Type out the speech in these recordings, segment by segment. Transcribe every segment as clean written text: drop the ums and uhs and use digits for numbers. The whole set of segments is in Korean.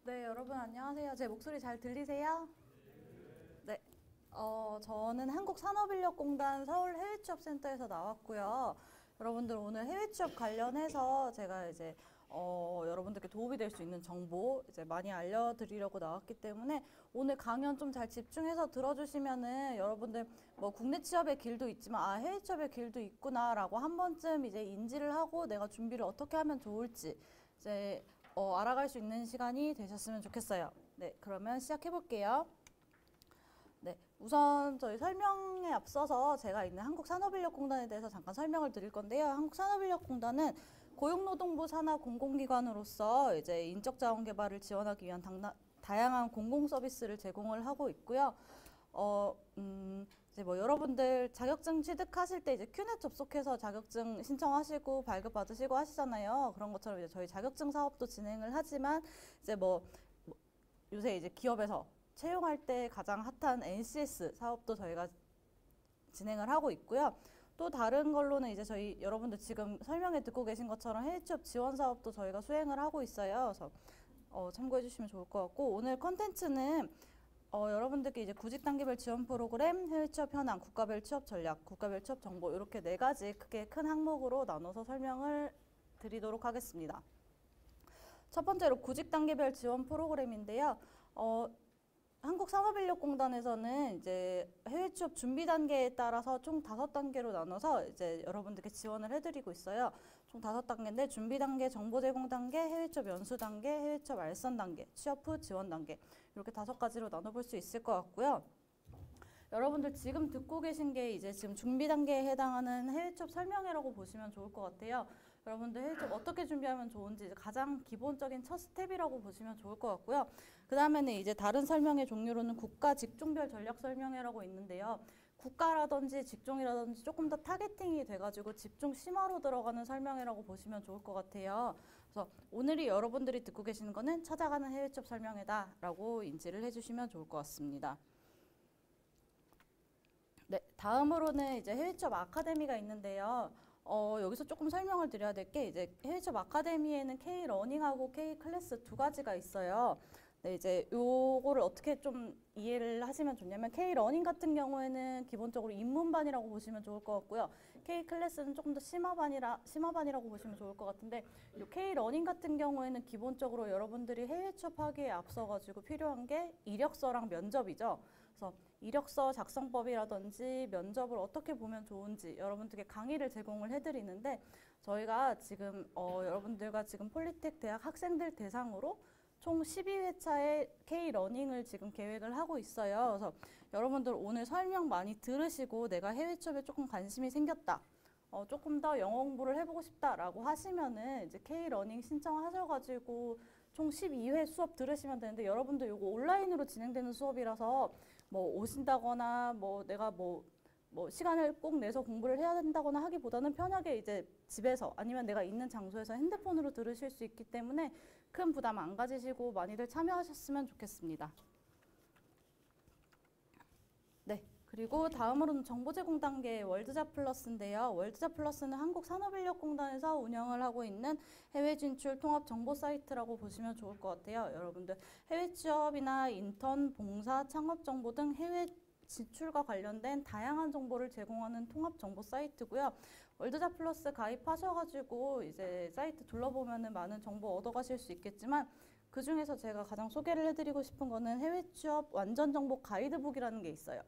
네, 여러분 안녕하세요. 제 목소리 잘 들리세요? 네. 저는 한국산업인력공단 서울해외취업센터에서 나왔고요. 여러분들 오늘 해외취업 관련해서 제가 이제 여러분들께 도움이 될 수 있는 정보 이제 많이 알려드리려고 나왔기 때문에 오늘 강연 좀 잘 집중해서 들어주시면은 여러분들 뭐 국내 취업의 길도 있지만 아 해외 취업의 길도 있구나라고 한 번쯤 이제 인지를 하고 내가 준비를 어떻게 하면 좋을지 이제 알아갈 수 있는 시간이 되셨으면 좋겠어요. 네, 그러면 시작해 볼게요. 네, 우선 저희 설명에 앞서서 제가 있는 한국산업인력공단에 대해서 잠깐 설명을 드릴 건데요. 한국산업인력공단은 고용노동부 산하 공공기관으로서 이제 인적자원 개발을 지원하기 위한 다양한 공공 서비스를 제공을 하고 있고요. 이제 뭐 여러분들 자격증 취득하실 때 이제 큐넷 접속해서 자격증 신청하시고 발급 받으시고 하시잖아요. 그런 것처럼 이제 저희 자격증 사업도 진행을 하지만 이제 뭐 요새 이제 기업에서 채용할 때 가장 핫한 NCS 사업도 저희가 진행을 하고 있고요. 또 다른 걸로는 이제 저희 여러분들 지금 설명에 듣고 계신 것처럼 해외 취업 지원 사업도 저희가 수행을 하고 있어요. 그래서 참고해 주시면 좋을 것 같고 오늘 컨텐츠는 여러분들께 이제 구직 단계별 지원 프로그램, 해외 취업 현황, 국가별 취업 전략, 국가별 취업 정보 이렇게 네 가지 크게 큰 항목으로 나눠서 설명을 드리도록 하겠습니다. 첫 번째로 구직 단계별 지원 프로그램인데요. 한국산업인력공단에서는 이제 해외 취업 준비 단계에 따라서 총 5단계로 나눠서 이제 여러분들께 지원을 해드리고 있어요. 총 5단계인데 준비 단계, 정보 제공 단계, 해외 취업 연수 단계, 해외 취업 알선 단계, 취업 후 지원 단계 이렇게 5가지로 나눠볼 수 있을 것 같고요. 여러분들 지금 듣고 계신 게 이제 지금 준비 단계에 해당하는 해외 취업 설명회라고 보시면 좋을 것 같아요. 여러분들 해외 취업 어떻게 준비하면 좋은지 가장 기본적인 첫 스텝이라고 보시면 좋을 것 같고요. 그 다음에는 이제 다른 설명회 종류로는 국가 직종별 전략 설명회라고 있는데요. 국가라든지 직종이라든지 조금 더 타겟팅이 돼가지고 집중 심화로 들어가는 설명회라고 보시면 좋을 것 같아요. 그래서 오늘이 여러분들이 듣고 계시는 거는 찾아가는 해외 취업 설명회다라고 인지를 해주시면 좋을 것 같습니다. 네, 다음으로는 이제 해외 취업 아카데미가 있는데요. 여기서 조금 설명을 드려야 될 게 이제 해외 취업 아카데미에는 K 러닝하고 K 클래스 두 가지가 있어요. 네, 이제 요거를 어떻게 좀 이해를 하시면 좋냐면 K 러닝 같은 경우에는 기본적으로 입문반이라고 보시면 좋을 것 같고요. K 클래스는 조금 더 심화반이라고 보시면 좋을 것 같은데 요 K 러닝 같은 경우에는 기본적으로 여러분들이 해외 취업하기에 앞서 가지고 필요한 게 이력서랑 면접이죠. 그래서 이력서 작성법이라든지 면접을 어떻게 보면 좋은지 여러분들께 강의를 제공을 해드리는데 저희가 지금 여러분들과 지금 폴리텍 대학 학생들 대상으로 총 12회차의 K-러닝을 지금 계획을 하고 있어요. 그래서 여러분들 오늘 설명 많이 들으시고 내가 해외 취업에 조금 관심이 생겼다. 조금 더 영어 공부를 해보고 싶다라고 하시면은 이제 K-러닝 신청하셔가지고 총 12회 수업 들으시면 되는데 여러분들 이거 온라인으로 진행되는 수업이라서 뭐 오신다거나 뭐 내가 뭐 시간을 꼭 내서 공부를 해야 된다거나 하기보다는 편하게 이제 집에서 아니면 내가 있는 장소에서 핸드폰으로 들으실 수 있기 때문에 큰 부담 안 가지시고 많이들 참여하셨으면 좋겠습니다. 네. 그리고 다음으로는 정보 제공 단계 월드잡 플러스인데요. 월드잡 플러스는 한국산업인력공단에서 운영을 하고 있는 해외 진출 통합 정보 사이트라고 보시면 좋을 것 같아요. 여러분들 해외 취업이나 인턴, 봉사, 창업 정보 등 해외 진출과 관련된 다양한 정보를 제공하는 통합 정보 사이트고요. 월드잡 플러스 가입하셔가지고 이제 사이트 둘러보면은 많은 정보 얻어가실 수 있겠지만 그 중에서 제가 가장 소개를 해드리고 싶은 거는 해외 취업 완전 정보 가이드북이라는 게 있어요.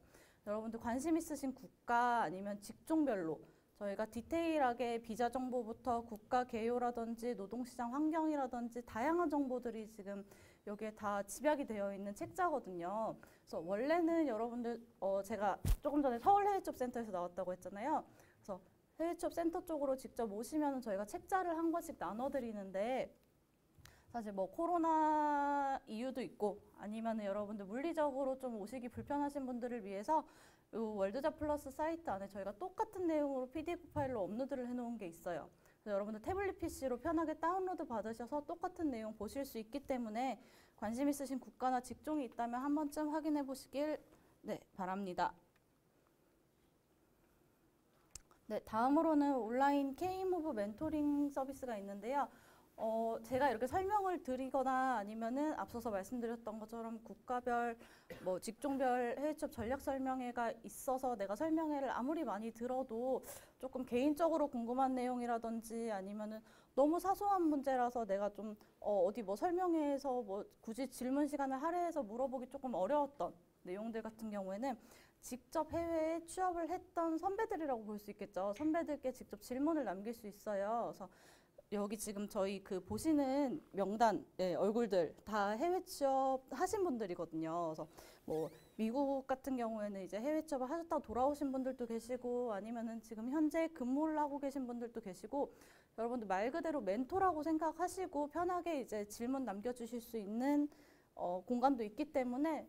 여러분들 관심 있으신 국가 아니면 직종별로 저희가 디테일하게 비자 정보부터 국가 개요라든지 노동시장 환경이라든지 다양한 정보들이 지금 여기에 다 집약이 되어 있는 책자거든요. 그래서 원래는 여러분들 제가 조금 전에 서울해외취업센터에서 나왔다고 했잖아요. 그래서 해외취업센터 쪽으로 직접 오시면 저희가 책자를 한 권씩 나눠드리는데 사실 뭐 코로나 이유도 있고 아니면 여러분들 물리적으로 좀 오시기 불편하신 분들을 위해서 이 월드잡 플러스 사이트 안에 저희가 똑같은 내용으로 PDF 파일로 업로드를 해놓은 게 있어요. 그래서 여러분들 태블릿 PC로 편하게 다운로드 받으셔서 똑같은 내용 보실 수 있기 때문에 관심 있으신 국가나 직종이 있다면 한 번쯤 확인해 보시길 바랍니다. 네, 다음으로는 온라인 K무브 멘토링 서비스가 있는데요. 제가 이렇게 설명을 드리거나 아니면은 앞서서 말씀드렸던 것처럼 국가별, 뭐 직종별 해외 취업 전략 설명회가 있어서 내가 설명회를 아무리 많이 들어도 조금 개인적으로 궁금한 내용이라든지 아니면은 너무 사소한 문제라서 내가 좀 어디 뭐 설명회에서 뭐 굳이 질문 시간을 할애해서 물어보기 조금 어려웠던 내용들 같은 경우에는 직접 해외에 취업을 했던 선배들이라고 볼 수 있겠죠. 선배들께 직접 질문을 남길 수 있어요. 그래서 여기 지금 저희 그 보시는 명단, 얼굴들 다 해외 취업 하신 분들이거든요. 그래서 뭐 미국 같은 경우에는 이제 해외 취업을 하셨다가 돌아오신 분들도 계시고 아니면은 지금 현재 근무를 하고 계신 분들도 계시고 여러분들 말 그대로 멘토라고 생각하시고 편하게 이제 질문 남겨주실 수 있는 공간도 있기 때문에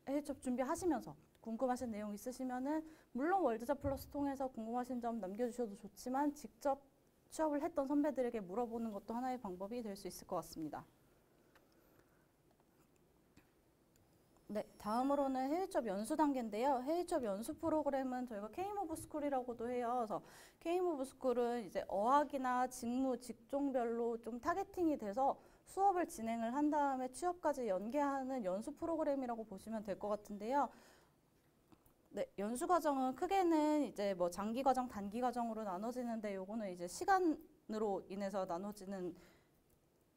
해외 취업 준비하시면서 궁금하신 내용 있으시면은 물론 월드잡 플러스 통해서 궁금하신 점 남겨주셔도 좋지만 직접 취업을 했던 선배들에게 물어보는 것도 하나의 방법이 될 수 있을 것 같습니다. 네, 다음으로는 해외 취업 연수 단계인데요. 해외 취업 연수 프로그램은 저희가 K무브 스쿨이라고도 해요. 그래서 K무브 스쿨은 이제 어학이나 직무, 직종별로 좀 타겟팅이 돼서 수업을 진행을 한 다음에 취업까지 연계하는 연수 프로그램이라고 보시면 될 것 같은데요. 네, 연수 과정은 크게는 이제 뭐 장기 과정, 단기 과정으로 나눠지는데 요거는 이제 시간으로 인해서 나눠지는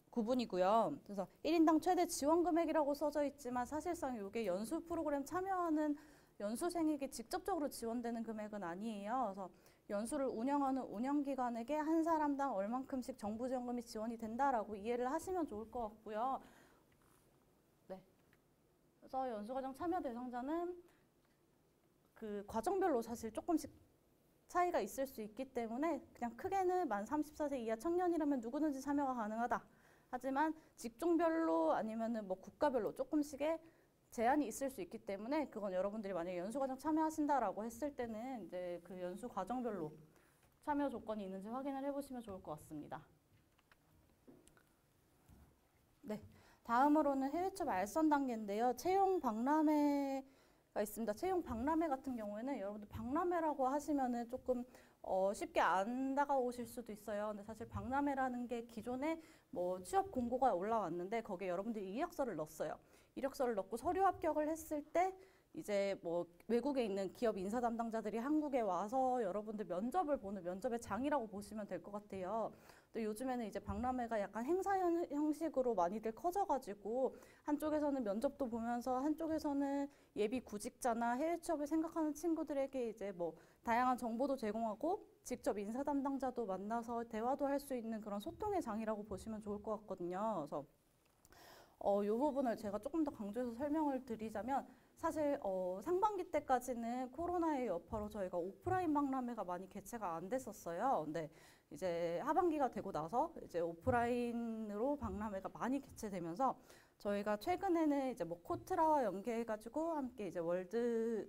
구분이고요. 그래서 1인당 최대 지원 금액이라고 써져 있지만 사실상 이게 연수 프로그램 참여하는 연수생에게 직접적으로 지원되는 금액은 아니에요. 그래서 연수를 운영하는 운영기관에게 한 사람당 얼만큼씩 정부 지원금이 지원이 된다라고 이해를 하시면 좋을 것 같고요. 네. 그래서 연수 과정 참여 대상자는 그 과정별로 사실 조금씩 차이가 있을 수 있기 때문에 그냥 크게는 만 34세 이하 청년이라면 누구든지 참여가 가능하다. 하지만 직종별로 아니면은 뭐 국가별로 조금씩의 제한이 있을 수 있기 때문에 그건 여러분들이 만약에 연수과정 참여하신다라고 했을 때는 이제 그 연수 과정별로 참여 조건이 있는지 확인을 해보시면 좋을 것 같습니다. 네, 다음으로는 해외 취업 알선 단계인데요. 채용 박람회가 있습니다. 채용 박람회 같은 경우에는 여러분들 박람회라고 하시면은 조금 쉽게 안 다가오실 수도 있어요. 근데 사실 박람회라는 게 기존에 뭐 취업 공고가 올라왔는데 거기에 여러분들이 이력서를 넣었어요. 이력서를 넣고 서류 합격을 했을 때 이제 뭐 외국에 있는 기업 인사 담당자들이 한국에 와서 여러분들 면접을 보는 면접의 장이라고 보시면 될 것 같아요. 또 요즘에는 이제 박람회가 약간 행사 형식으로 많이들 커져가지고 한쪽에서는 면접도 보면서 한쪽에서는 예비 구직자나 해외 취업을 생각하는 친구들에게 이제 뭐 다양한 정보도 제공하고 직접 인사 담당자도 만나서 대화도 할 수 있는 그런 소통의 장이라고 보시면 좋을 것 같거든요. 그래서 이 부분을 제가 조금 더 강조해서 설명을 드리자면 사실 상반기 때까지는 코로나의 여파로 저희가 오프라인 박람회가 많이 개최가 안 됐었어요. 근데 이제 하반기가 되고 나서 이제 오프라인으로 박람회가 많이 개최되면서 저희가 최근에는 이제 뭐 코트라와 연계해가지고 함께 이제 월드잡이랑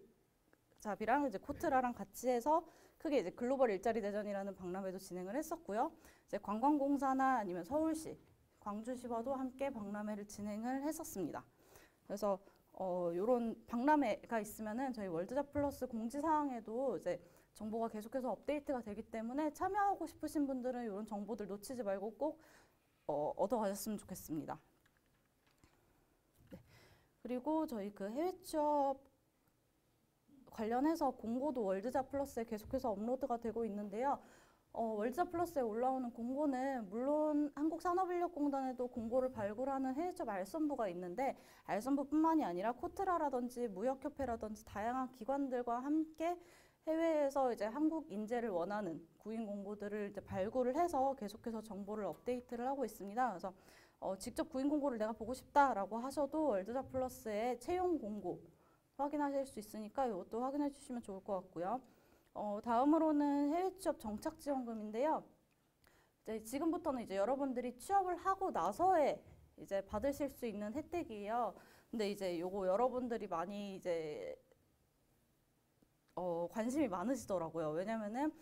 이제 코트라랑 같이 해서 크게 이제 글로벌 일자리 대전이라는 박람회도 진행을 했었고요. 이제 관광공사나 아니면 서울시, 광주시와도 함께 박람회를 진행을 했었습니다. 그래서 요런 박람회가 있으면은 저희 월드잡 플러스 공지사항에도 이제 정보가 계속해서 업데이트가 되기 때문에 참여하고 싶으신 분들은 이런 정보들 놓치지 말고 꼭 얻어가셨으면 좋겠습니다. 네. 그리고 저희 그 해외 취업 관련해서 공고도 월드잡 플러스에 계속해서 업로드가 되고 있는데요. 월드잡 플러스에 올라오는 공고는 물론 한국산업인력공단에도 공고를 발굴하는 해외 취업 알선부가 있는데 알선부뿐만이 아니라 코트라라든지 무역협회라든지 다양한 기관들과 함께 해외에서 이제 한국 인재를 원하는 구인 공고들을 이제 발굴을 해서 계속해서 정보를 업데이트를 하고 있습니다. 그래서 직접 구인 공고를 내가 보고 싶다라고 하셔도 월드잡 플러스의 채용 공고 확인하실 수 있으니까 이것도 확인해 주시면 좋을 것 같고요. 다음으로는 해외 취업 정착 지원금인데요. 이제 지금부터는 이제 여러분들이 취업을 하고 나서에 이제 받으실 수 있는 혜택이에요. 근데 이제 요거 여러분들이 많이 이제 관심이 많으시더라고요. 왜냐면은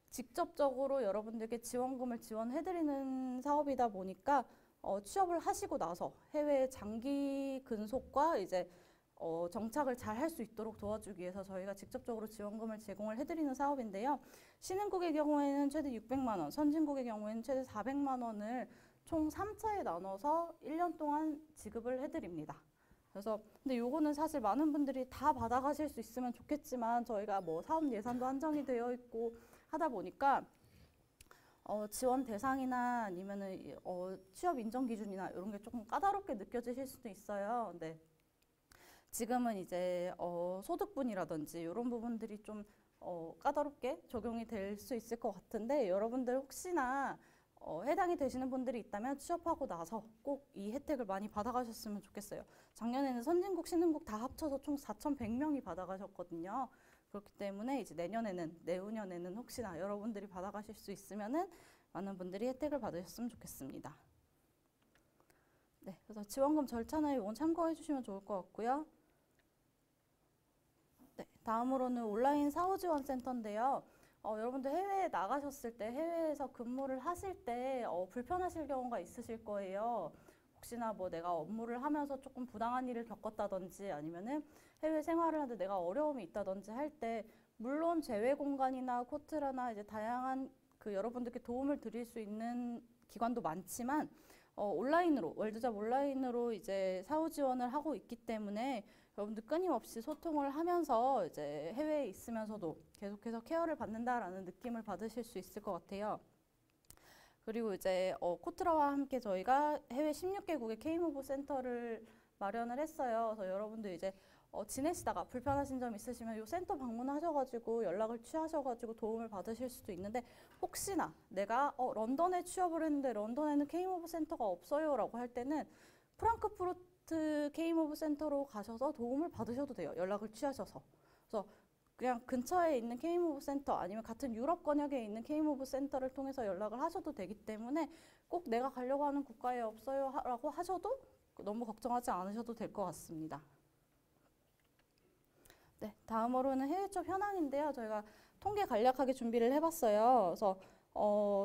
직접적으로 여러분들께 지원금을 지원해드리는 사업이다 보니까 취업을 하시고 나서 해외 장기 근속과 이제 정착을 잘 할 수 있도록 도와주기 위해서 저희가 직접적으로 지원금을 제공을 해드리는 사업인데요. 신흥국의 경우에는 최대 600만 원, 선진국의 경우에는 최대 400만 원을 총 3차에 나눠서 1년 동안 지급을 해드립니다. 그래서 근데 요거는 사실 많은 분들이 다 받아가실 수 있으면 좋겠지만 저희가 뭐 사업 예산도 한정이 되어 있고 하다 보니까 지원 대상이나 아니면은 취업 인정 기준이나 이런 게 조금 까다롭게 느껴지실 수도 있어요. 근데 지금은 이제 소득분이라든지 이런 부분들이 좀 까다롭게 적용이 될 수 있을 것 같은데 여러분들 혹시나 해당이 되시는 분들이 있다면 취업하고 나서 꼭 이 혜택을 많이 받아가셨으면 좋겠어요. 작년에는 선진국, 신흥국 다 합쳐서 총 4,100명이 받아가셨거든요. 그렇기 때문에 이제 내년에는, 내후년에는 혹시나 여러분들이 받아가실 수 있으면은 많은 분들이 혜택을 받으셨으면 좋겠습니다. 네, 그래서 지원금 절차나 이건 참고해 주시면 좋을 것 같고요. 네, 다음으로는 온라인 사후지원센터인데요. 여러분들 해외에 나가셨을 때, 해외에서 근무를 하실 때 불편하실 경우가 있으실 거예요. 혹시나 뭐 내가 업무를 하면서 조금 부당한 일을 겪었다든지 아니면은 해외 생활을 하는데 내가 어려움이 있다든지 할 때 물론 재외 공간이나 코트라나 이제 다양한 그 여러분들께 도움을 드릴 수 있는 기관도 많지만 온라인으로 월드잡 온라인으로 이제 사후 지원을 하고 있기 때문에 여러분들 끊임없이 소통을 하면서 이제 해외에 있으면서도 계속해서 케어를 받는다라는 느낌을 받으실 수 있을 것 같아요. 그리고 이제 코트라와 함께 저희가 해외 16개국의 K무브 센터를 마련을 했어요. 그래서 여러분들 이제 지내시다가 불편하신 점 있으시면 이 센터 방문하셔가지고 연락을 취하셔가지고 도움을 받으실 수도 있는데 혹시나 내가 런던에 취업을 했는데 런던에는 K무브 센터가 없어요 라고 할 때는 프랑크푸르트 K무브 센터로 가셔서 도움을 받으셔도 돼요. 연락을 취하셔서. 그래서 그냥 근처에 있는 K무브 센터 아니면 같은 유럽 권역에 있는 K무브 센터를 통해서 연락을 하셔도 되기 때문에 꼭 내가 가려고 하는 국가에 없어요 라고 하셔도 너무 걱정하지 않으셔도 될 것 같습니다. 네, 다음으로는 해외 취업 현황인데요. 저희가 통계 간략하게 준비를 해봤어요. 그래서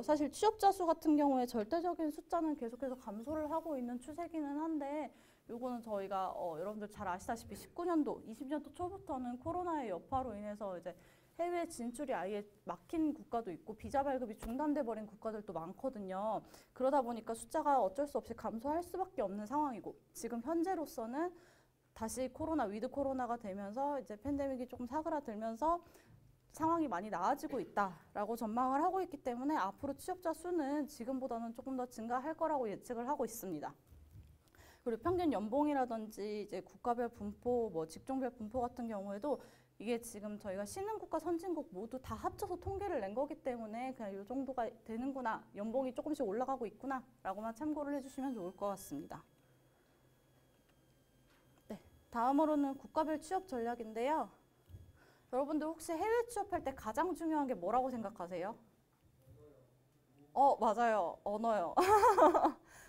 사실 취업자 수 같은 경우에 절대적인 숫자는 계속해서 감소를 하고 있는 추세기는 한데 요거는 저희가 여러분들 잘 아시다시피 19년도, 20년도 초부터는 코로나의 여파로 인해서 이제 해외 진출이 아예 막힌 국가도 있고 비자 발급이 중단돼 버린 국가들도 많거든요. 그러다 보니까 숫자가 어쩔 수 없이 감소할 수밖에 없는 상황이고 지금 현재로서는 다시 코로나, 위드 코로나가 되면서 이제 팬데믹이 조금 사그라들면서 상황이 많이 나아지고 있다라고 전망을 하고 있기 때문에 앞으로 취업자 수는 지금보다는 조금 더 증가할 거라고 예측을 하고 있습니다. 그리고 평균 연봉이라든지 이제 국가별 분포, 뭐 직종별 분포 같은 경우에도 이게 지금 저희가 신흥국과 선진국 모두 다 합쳐서 통계를 낸 거기 때문에 그냥 이 정도가 되는구나, 연봉이 조금씩 올라가고 있구나 라고만 참고를 해주시면 좋을 것 같습니다. 네, 다음으로는 국가별 취업 전략인데요. 여러분들 혹시 해외 취업할 때 가장 중요한 게 뭐라고 생각하세요? 맞아요. 언어요.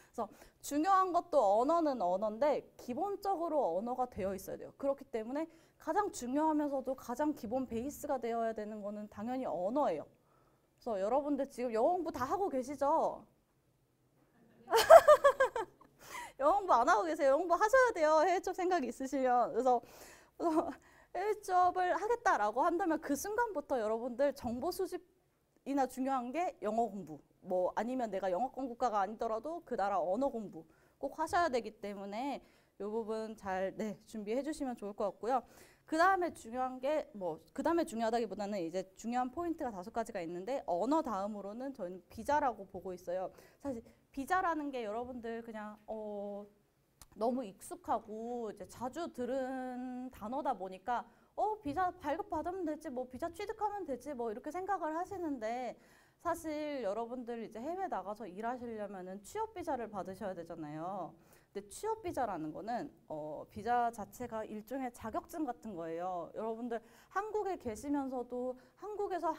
그래서 중요한 것도 언어는 언어인데 기본적으로 언어가 되어 있어야 돼요. 그렇기 때문에 가장 중요하면서도 가장 기본 베이스가 되어야 되는 거는 당연히 언어예요. 그래서 여러분들 지금 영어 공부 다 하고 계시죠? 영어 공부 안 하고 계세요. 영어 공부 하셔야 돼요. 해외 취업 생각이 있으시면. 그래서 해외 취업을 하겠다라고 한다면 그 순간부터 여러분들 정보 수집이나 중요한 게 영어 공부. 뭐 아니면 내가 영어권 국가가 아니더라도 그 나라 언어 공부 꼭 하셔야 되기 때문에 이 부분 잘 준비해 주시면 좋을 것 같고요. 그 다음에 중요한 게 그 다음에 중요하다기보다는 이제 중요한 포인트가 5가지가 있는데 언어 다음으로는 저희는 비자라고 보고 있어요. 사실 비자라는 게 여러분들 그냥 너무 익숙하고 이제 자주 들은 단어다 보니까 비자 발급 받으면 되지, 뭐 비자 취득하면 되지, 뭐 이렇게 생각을 하시는데 사실 여러분들 이제 해외 나가서 일하시려면은 취업 비자를 받으셔야 되잖아요. 근데 취업 비자라는 거는 비자 자체가 일종의 자격증 같은 거예요. 여러분들 한국에 계시면서도 한국에서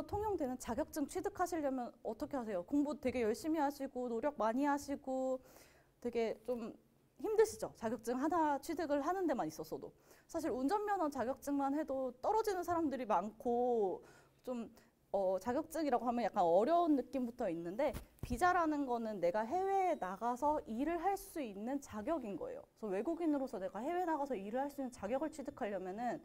통용되는 자격증 취득하시려면 어떻게 하세요? 공부 되게 열심히 하시고 노력 많이 하시고 되게 좀 힘드시죠? 자격증 하나 취득을 하는 데만 있었어도. 사실 운전면허 자격증만 해도 떨어지는 사람들이 많고 좀 자격증이라고 하면 약간 어려운 느낌부터 있는데 비자라는 거는 내가 해외에 나가서 일을 할 수 있는 자격인 거예요. 그래서 외국인으로서 내가 해외 나가서 일을 할 수 있는 자격을 취득하려면은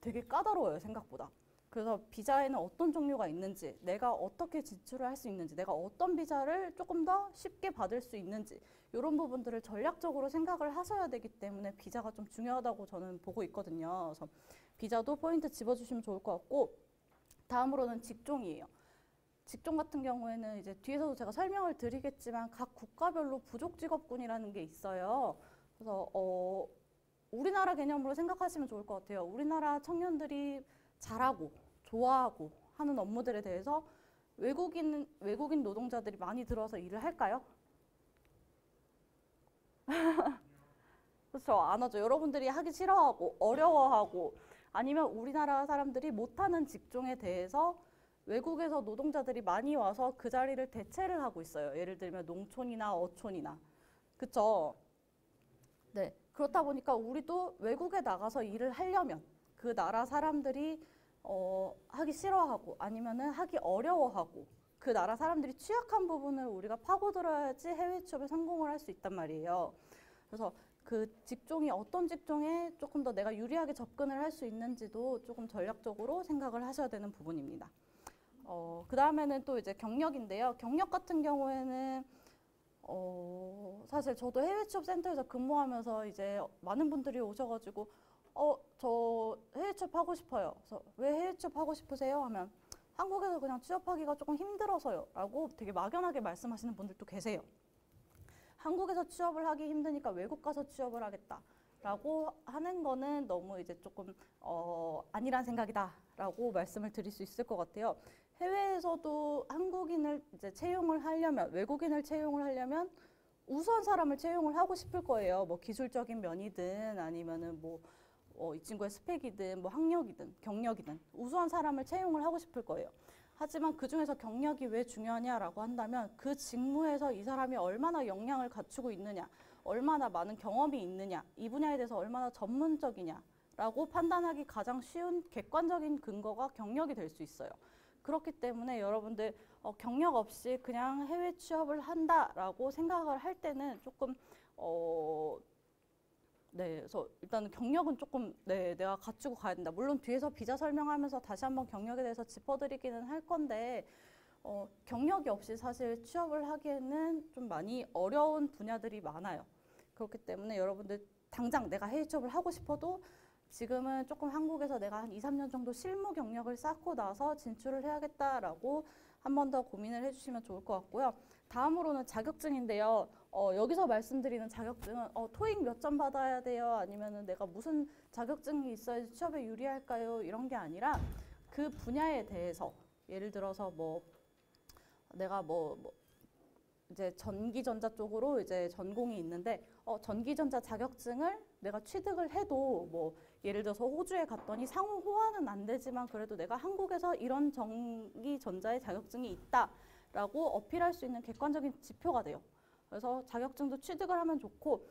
되게 까다로워요, 생각보다. 그래서 비자에는 어떤 종류가 있는지, 내가 어떻게 진출을 할 수 있는지, 내가 어떤 비자를 조금 더 쉽게 받을 수 있는지 이런 부분들을 전략적으로 생각을 하셔야 되기 때문에 비자가 좀 중요하다고 저는 보고 있거든요. 그래서 비자도 포인트 집어주시면 좋을 것 같고, 다음으로는 직종이에요. 직종 같은 경우에는 이제 뒤에서도 제가 설명을 드리겠지만 각 국가별로 부족직업군이라는 게 있어요. 그래서 우리나라 개념으로 생각하시면 좋을 것 같아요. 우리나라 청년들이 잘하고 좋아하고 하는 업무들에 대해서 외국인 노동자들이 많이 들어와서 일을 할까요? 그렇죠. 안 하죠. 여러분들이 하기 싫어하고 어려워하고 아니면 우리나라 사람들이 못하는 직종에 대해서 외국에서 노동자들이 많이 와서 그 자리를 대체를 하고 있어요. 예를 들면 농촌이나 어촌이나. 그쵸? 네. 그렇다 보니까 우리도 외국에 나가서 일을 하려면 그 나라 사람들이 하기 싫어하고 아니면은 하기 어려워하고 그 나라 사람들이 취약한 부분을 우리가 파고들어야지 해외 취업에 성공을 할 수 있단 말이에요. 그래서 그 직종이 어떤 직종에 조금 더 내가 유리하게 접근을 할 수 있는지도 조금 전략적으로 생각을 하셔야 되는 부분입니다. 그 다음에는 또 이제 경력인데요. 경력 같은 경우에는 사실 저도 해외 취업 센터에서 근무하면서 이제 많은 분들이 오셔가지고 저 해외 취업 하고 싶어요. 그래서 왜 해외 취업 하고 싶으세요? 하면 한국에서 그냥 취업하기가 조금 힘들어서요. 라고 되게 막연하게 말씀하시는 분들도 계세요. 한국에서 취업을 하기 힘드니까 외국 가서 취업을 하겠다. 라고 하는 거는 너무 이제 조금 아니란 생각이다. 라고 말씀을 드릴 수 있을 것 같아요. 해외에서도 한국인을 이제 채용을 하려면, 외국인을 채용을 하려면 우수한 사람을 채용을 하고 싶을 거예요. 뭐 기술적인 면이든 아니면은 뭐 이 친구의 스펙이든 뭐 학력이든 경력이든 우수한 사람을 채용을 하고 싶을 거예요. 하지만 그 중에서 경력이 왜 중요하냐라고 한다면 그 직무에서 이 사람이 얼마나 역량을 갖추고 있느냐, 얼마나 많은 경험이 있느냐, 이 분야에 대해서 얼마나 전문적이냐라고 판단하기 가장 쉬운 객관적인 근거가 경력이 될 수 있어요. 그렇기 때문에 여러분들 경력 없이 그냥 해외 취업을 한다라고 생각을 할 때는 조금 네, 그래서 일단 경력은 조금 내가 갖추고 가야 된다. 물론 뒤에서 비자 설명하면서 다시 한번 경력에 대해서 짚어드리기는 할 건데 경력이 없이 사실 취업을 하기에는 좀 많이 어려운 분야들이 많아요. 그렇기 때문에 여러분들 당장 내가 해외 취업을 하고 싶어도 지금은 조금 한국에서 내가 한 2, 3년 정도 실무 경력을 쌓고 나서 진출을 해야겠다라고 한 번 더 고민을 해주시면 좋을 것 같고요. 다음으로는 자격증인데요. 여기서 말씀드리는 자격증은 토익 몇 점 받아야 돼요? 아니면은 내가 무슨 자격증이 있어야지 취업에 유리할까요? 이런 게 아니라 그 분야에 대해서 예를 들어서 뭐 내가 이제 전기전자 쪽으로 이제 전공이 있는데 전기전자 자격증을 내가 취득을 해도 뭐 예를 들어서 호주에 갔더니 상호 호환은 안 되지만 그래도 내가 한국에서 이런 전기전자의 자격증이 있다라고 어필할 수 있는 객관적인 지표가 돼요. 그래서 자격증도 취득을 하면 좋고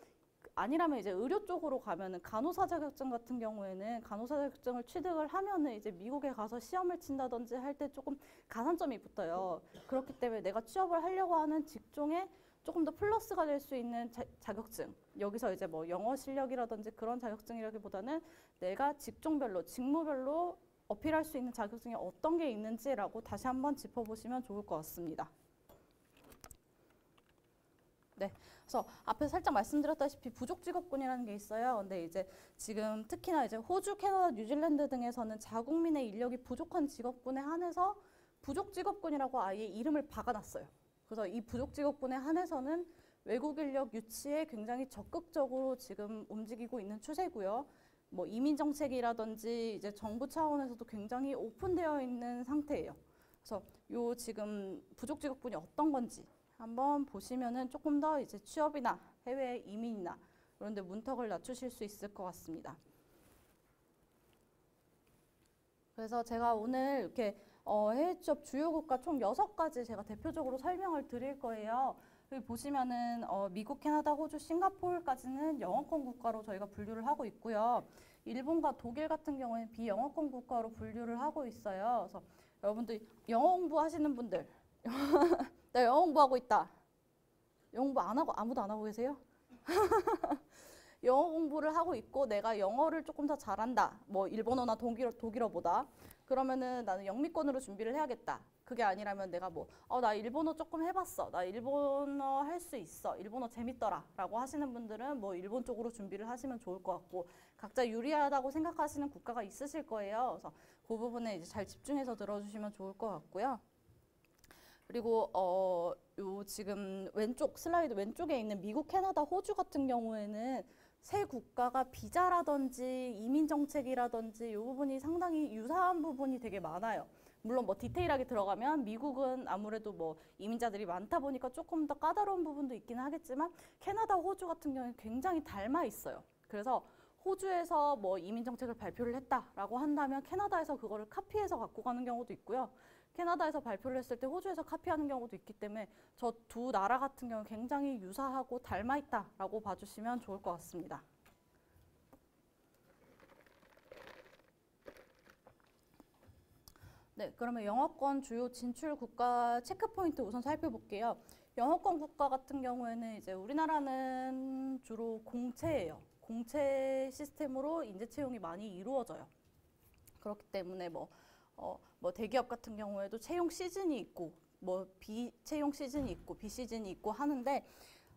아니라면 이제 의료 쪽으로 가면은 간호사 자격증 같은 경우에는 간호사 자격증을 취득을 하면은 이제 미국에 가서 시험을 친다든지 할 때 조금 가산점이 붙어요. 그렇기 때문에 내가 취업을 하려고 하는 직종에 조금 더 플러스가 될 수 있는 자격증. 여기서 이제 뭐 영어 실력이라든지 그런 자격증이라기보다는 내가 직종별로, 직무별로 어필할 수 있는 자격증이 어떤 게 있는지라고 다시 한번 짚어보시면 좋을 것 같습니다. 네, 그래서 앞에 살짝 말씀드렸다시피 부족 직업군이라는 게 있어요. 근데 이제 지금 특히나 이제 호주, 캐나다, 뉴질랜드 등에서는 자국민의 인력이 부족한 직업군에 한해서 부족 직업군이라고 아예 이름을 박아놨어요. 그래서 이 부족 직업군에 한해서는 외국 인력 유치에 굉장히 적극적으로 지금 움직이고 있는 추세고요. 뭐 이민 정책이라든지 이제 정부 차원에서도 굉장히 오픈되어 있는 상태예요. 그래서 요 지금 부족 직업군이 어떤 건지 한번 보시면은 조금 더 이제 취업이나 해외 이민이나 그런 데 문턱을 낮추실 수 있을 것 같습니다. 그래서 제가 오늘 이렇게 해외 취업 주요 국가 총 6가지 제가 대표적으로 설명을 드릴 거예요. 여기 보시면은 미국, 캐나다, 호주, 싱가포르까지는 영어권 국가로 저희가 분류를 하고 있고요. 일본과 독일 같은 경우는 비영어권 국가로 분류를 하고 있어요. 그래서 여러분들 영어 공부하시는 분들 나 영어 공부하고 있다. 영어 공부 안 하고 아무도 안 하고 계세요? 영어 공부를 하고 있고 내가 영어를 조금 더 잘한다. 뭐 일본어나 독일어보다. 그러면은 나는 영미권으로 준비를 해야겠다. 그게 아니라면 내가 뭐, 나 일본어 조금 해봤어. 나 일본어 할 수 있어. 일본어 재밌더라. 라고 하시는 분들은 뭐 일본 쪽으로 준비를 하시면 좋을 것 같고, 각자 유리하다고 생각하시는 국가가 있으실 거예요. 그래서 그 부분에 이제 잘 집중해서 들어주시면 좋을 것 같고요. 그리고 요 지금 왼쪽 슬라이드 왼쪽에 있는 미국, 캐나다, 호주 같은 경우에는 세 국가가 비자라든지 이민 정책이라든지 이 부분이 상당히 유사한 부분이 되게 많아요. 물론 뭐 디테일하게 들어가면 미국은 아무래도 뭐 이민자들이 많다 보니까 조금 더 까다로운 부분도 있긴 하겠지만 캐나다, 호주 같은 경우는 굉장히 닮아 있어요. 그래서 호주에서 뭐 이민 정책을 발표를 했다라고 한다면 캐나다에서 그거를 카피해서 갖고 가는 경우도 있고요. 캐나다에서 발표를 했을 때 호주에서 카피하는 경우도 있기 때문에 저 두 나라 같은 경우는 굉장히 유사하고 닮아 있다라고 봐주시면 좋을 것 같습니다. 네, 그러면 영어권 주요 진출 국가 체크 포인트 우선 살펴볼게요. 영어권 국가 같은 경우에는 이제 우리나라는 주로 공채예요. 공채 시스템으로 인재 채용이 많이 이루어져요. 그렇기 때문에 뭐 대기업 같은 경우에도 채용 시즌이 있고 뭐 비채용 시즌이 있고 비시즌이 있고 하는데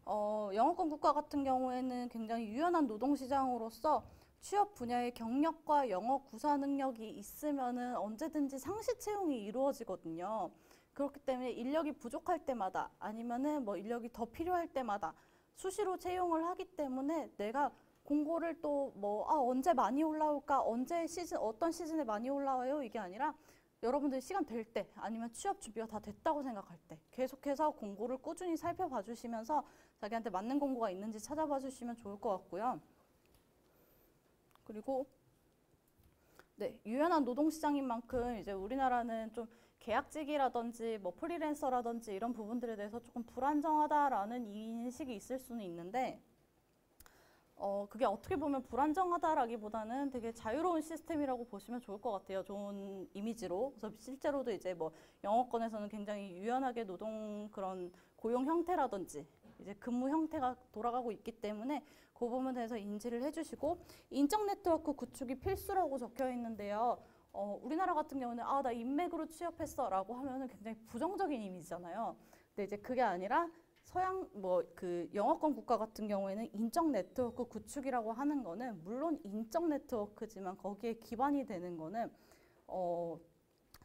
영어권 국가 같은 경우에는 굉장히 유연한 노동시장으로서 취업 분야의 경력과 영어 구사 능력이 있으면은 언제든지 상시 채용이 이루어지거든요. 그렇기 때문에 인력이 부족할 때마다 아니면은 뭐 인력이 더 필요할 때마다 수시로 채용을 하기 때문에 내가 공고를 또 뭐 언제 많이 올라올까, 언제 시즌 어떤 시즌에 많이 올라와요 이게 아니라 여러분들이 시간 될 때 아니면 취업 준비가 다 됐다고 생각할 때 계속해서 공고를 꾸준히 살펴봐 주시면서 자기한테 맞는 공고가 있는지 찾아봐 주시면 좋을 것 같고요. 그리고 네, 유연한 노동시장인 만큼 이제 우리나라는 좀 계약직이라든지 뭐 프리랜서라든지 이런 부분들에 대해서 조금 불안정하다라는 인식이 있을 수는 있는데 그게 어떻게 보면 불안정하다라기보다는 되게 자유로운 시스템이라고 보시면 좋을 것 같아요. 좋은 이미지로. 그래서 실제로도 이제 뭐 영어권에서는 굉장히 유연하게 노동 그런 고용 형태라든지 이제 근무 형태가 돌아가고 있기 때문에 그 부분에 대해서 인지를 해주시고 인적 네트워크 구축이 필수라고 적혀 있는데요. 우리나라 같은 경우는 나 인맥으로 취업했어라고 하면은 굉장히 부정적인 이미지잖아요. 근데 이제 그게 아니라 서양 뭐 그 영어권 국가 같은 경우에는 인적 네트워크 구축이라고 하는 거는 물론 인적 네트워크지만 거기에 기반이 되는 거는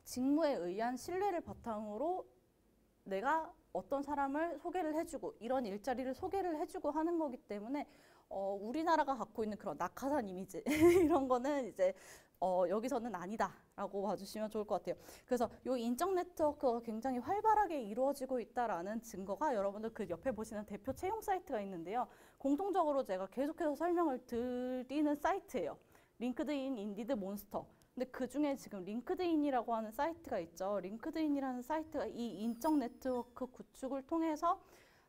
직무에 의한 신뢰를 바탕으로 내가 어떤 사람을 소개를 해주고 이런 일자리를 소개를 해주고 하는 거기 때문에 우리나라가 갖고 있는 그런 낙하산 이미지 이런 거는 이제 여기서는 아니다라고 봐주시면 좋을 것 같아요. 그래서 이 인적 네트워크가 굉장히 활발하게 이루어지고 있다라는 증거가 여러분들 그 옆에 보시는 대표 채용 사이트가 있는데요. 공통적으로 제가 계속해서 설명을 드리는 사이트예요. 링크드인, 인디드, 몬스터. 근데 그 중에 지금 링크드인이라고 하는 사이트가 있죠. 링크드인이라는 사이트가 이 인적 네트워크 구축을 통해서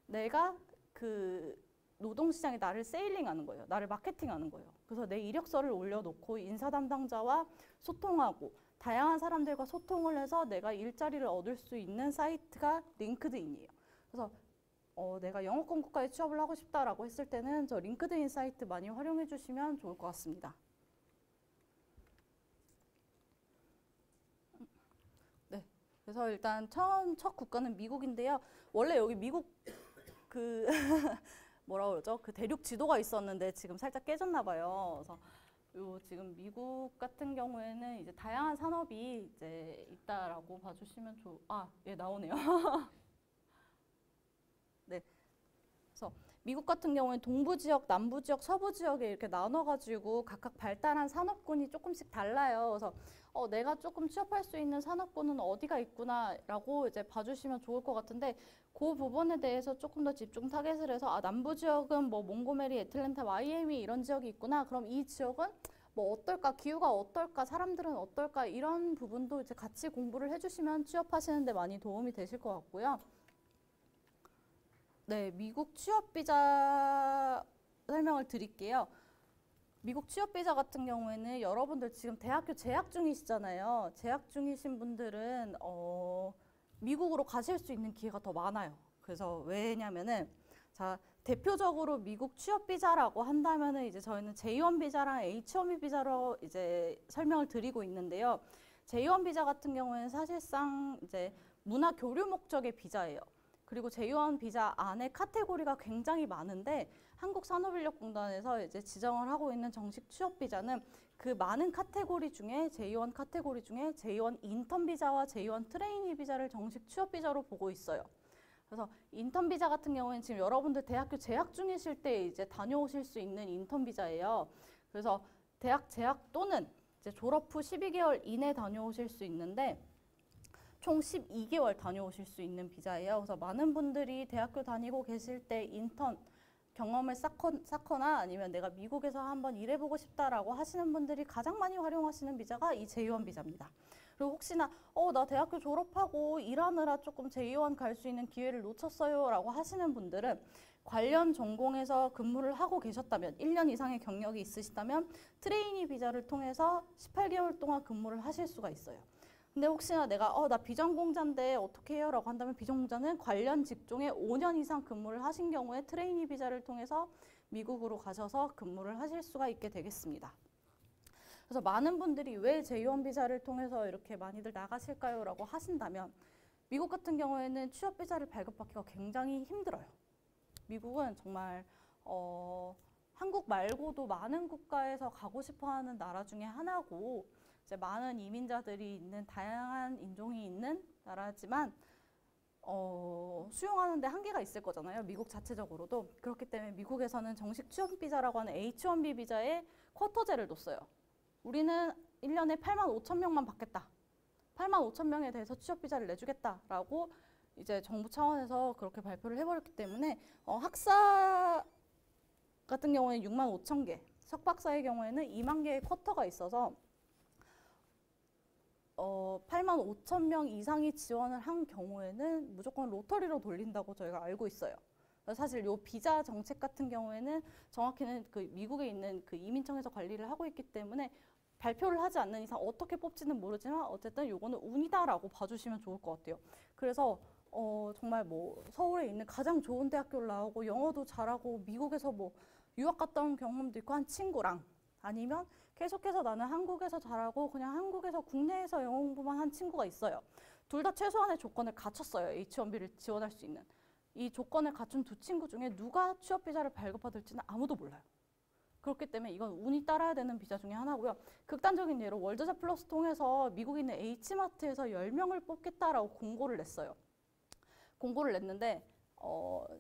내가 그 노동시장에 나를 세일링하는 거예요. 나를 마케팅하는 거예요. 그래서 내 이력서를 올려놓고 인사 담당자와 소통하고 다양한 사람들과 소통을 해서 내가 일자리를 얻을 수 있는 사이트가 링크드인이에요. 그래서 내가 영어권 국가에 취업을 하고 싶다라고 했을 때는 저 링크드인 사이트 많이 활용해 주시면 좋을 것 같습니다. 네, 그래서 일단 첫 국가는 미국인데요. 원래 여기 미국 그 뭐라 그러죠? 그 대륙 지도가 있었는데 지금 살짝 깨졌나 봐요. 그래서 지금 미국 같은 경우에는 이제 다양한 산업이 이제 있다라고 봐주시면 예, 나오네요. 네. 그래서 미국 같은 경우는 동부 지역, 남부 지역, 서부 지역에 이렇게 나눠가지고 각각 발달한 산업군이 조금씩 달라요. 그래서 내가 조금 취업할 수 있는 산업군은 어디가 있구나라고 이제 봐주시면 좋을 것 같은데 그 부분에 대해서 조금 더 집중 타겟을 해서 남부 지역은 뭐 몽고메리, 애틀랜타, 마이애미 이런 지역이 있구나. 그럼 이 지역은 뭐 어떨까, 기후가 어떨까, 사람들은 어떨까 이런 부분도 이제 같이 공부를 해주시면 취업하시는데 많이 도움이 되실 것 같고요. 네, 미국 취업비자 설명을 드릴게요. 미국 취업비자 같은 경우에는 여러분들 지금 대학교 재학 중이시잖아요. 재학 중이신 분들은 미국으로 가실 수 있는 기회가 더 많아요. 그래서 왜냐면은 자 대표적으로 미국 취업비자라고 한다면은 이제 저희는 J1 비자랑 H1B 비자로 이제 설명을 드리고 있는데요. J1 비자 같은 경우에는 사실상 이제 문화 교류 목적의 비자예요. 그리고 J1 비자 안에 카테고리가 굉장히 많은데 한국산업인력공단에서 이제 지정을 하고 있는 정식 취업 비자는 그 많은 카테고리 중에 J1 카테고리 중에 J1 인턴 비자와 J1 트레이니 비자를 정식 취업 비자로 보고 있어요. 그래서 인턴 비자 같은 경우에는 지금 여러분들 대학교 재학 중이실 때 이제 다녀오실 수 있는 인턴 비자예요. 그래서 대학 재학 또는 이제 졸업 후 12개월 이내 다녀오실 수 있는데 총 12개월 다녀오실 수 있는 비자예요. 그래서 많은 분들이 대학교 다니고 계실 때 인턴 경험을 쌓거나 아니면 내가 미국에서 한번 일해보고 싶다라고 하시는 분들이 가장 많이 활용하시는 비자가 이 J1 비자입니다. 그리고 혹시나 나 대학교 졸업하고 일하느라 조금 J1 갈 수 있는 기회를 놓쳤어요 라고 하시는 분들은 관련 전공에서 근무를 하고 계셨다면 1년 이상의 경력이 있으시다면 트레이니 비자를 통해서 18개월 동안 근무를 하실 수가 있어요. 근데 혹시나 내가 나 비전공자인데 어떻게 해요? 라고 한다면 비전공자는 관련 직종에 5년 이상 근무를 하신 경우에 트레이니 비자를 통해서 미국으로 가셔서 근무를 하실 수가 있게 되겠습니다. 그래서 많은 분들이 왜 J1 비자를 통해서 이렇게 많이들 나가실까요? 라고 하신다면 미국 같은 경우에는 취업 비자를 발급받기가 굉장히 힘들어요. 미국은 정말 한국 말고도 많은 국가에서 가고 싶어하는 나라 중에 하나고 이제 많은 이민자들이 있는 다양한 인종이 있는 나라지만 수용하는 데 한계가 있을 거잖아요. 미국 자체적으로도. 그렇기 때문에 미국에서는 정식 취업 비자라고 하는 H1B 비자에 쿼터제를 뒀어요. 우리는 1년에 85,000명만 받겠다. 85,000명에 대해서 취업 비자를 내주겠다라고 이제 정부 차원에서 그렇게 발표를 해버렸기 때문에 학사 같은 경우에는 65,000개, 석박사의 경우에는 2만 개의 쿼터가 있어서 85,000명 이상이 지원을 한 경우에는 무조건 로터리로 돌린다고 저희가 알고 있어요. 사실 요 비자 정책 같은 경우에는 정확히는 그 미국에 있는 그 이민청에서 관리를 하고 있기 때문에 발표를 하지 않는 이상 어떻게 뽑지는 모르지만 어쨌든 요거는 운이다라고 봐주시면 좋을 것 같아요. 그래서 정말 뭐 서울에 있는 가장 좋은 대학교를 나오고 영어도 잘하고 미국에서 뭐 유학 갔다 온 경험도 있고 한 친구랑 아니면 계속해서 나는 한국에서 잘하고 그냥 한국에서 국내에서 영어 공부만 한 친구가 있어요. 둘 다 최소한의 조건을 갖췄어요. H1B를 지원할 수 있는. 이 조건을 갖춘 두 친구 중에 누가 취업 비자를 발급받을지는 아무도 몰라요. 그렇기 때문에 이건 운이 따라야 되는 비자 중에 하나고요. 극단적인 예로 월드자 플러스 통해서 미국에 있는 H마트에서 10명을 뽑겠다라고 공고를 냈어요. 공고를 냈는데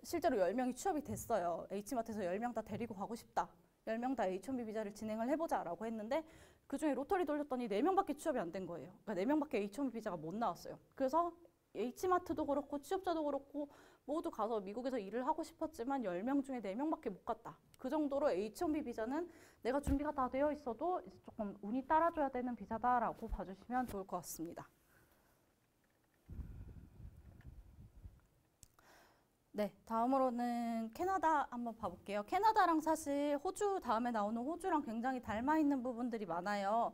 실제로 10명이 취업이 됐어요. H마트에서 10명 다 데리고 가고 싶다. 10명 다 H1B 비자를 진행을 해보자라고 했는데 그중에 로터리 돌렸더니 4명밖에 취업이 안 된 거예요. 그러니까 4명밖에 H1B 비자가 못 나왔어요. 그래서 H마트도 그렇고 취업자도 그렇고 모두 가서 미국에서 일을 하고 싶었지만 10명 중에 4명밖에 못 갔다. 그 정도로 H1B 비자는 내가 준비가 다 되어 있어도 이제 조금 운이 따라줘야 되는 비자다라고 봐주시면 좋을 것 같습니다. 네, 다음으로는 캐나다 한번 봐볼게요. 캐나다랑 사실 호주 다음에 나오는 호주랑 굉장히 닮아 있는 부분들이 많아요.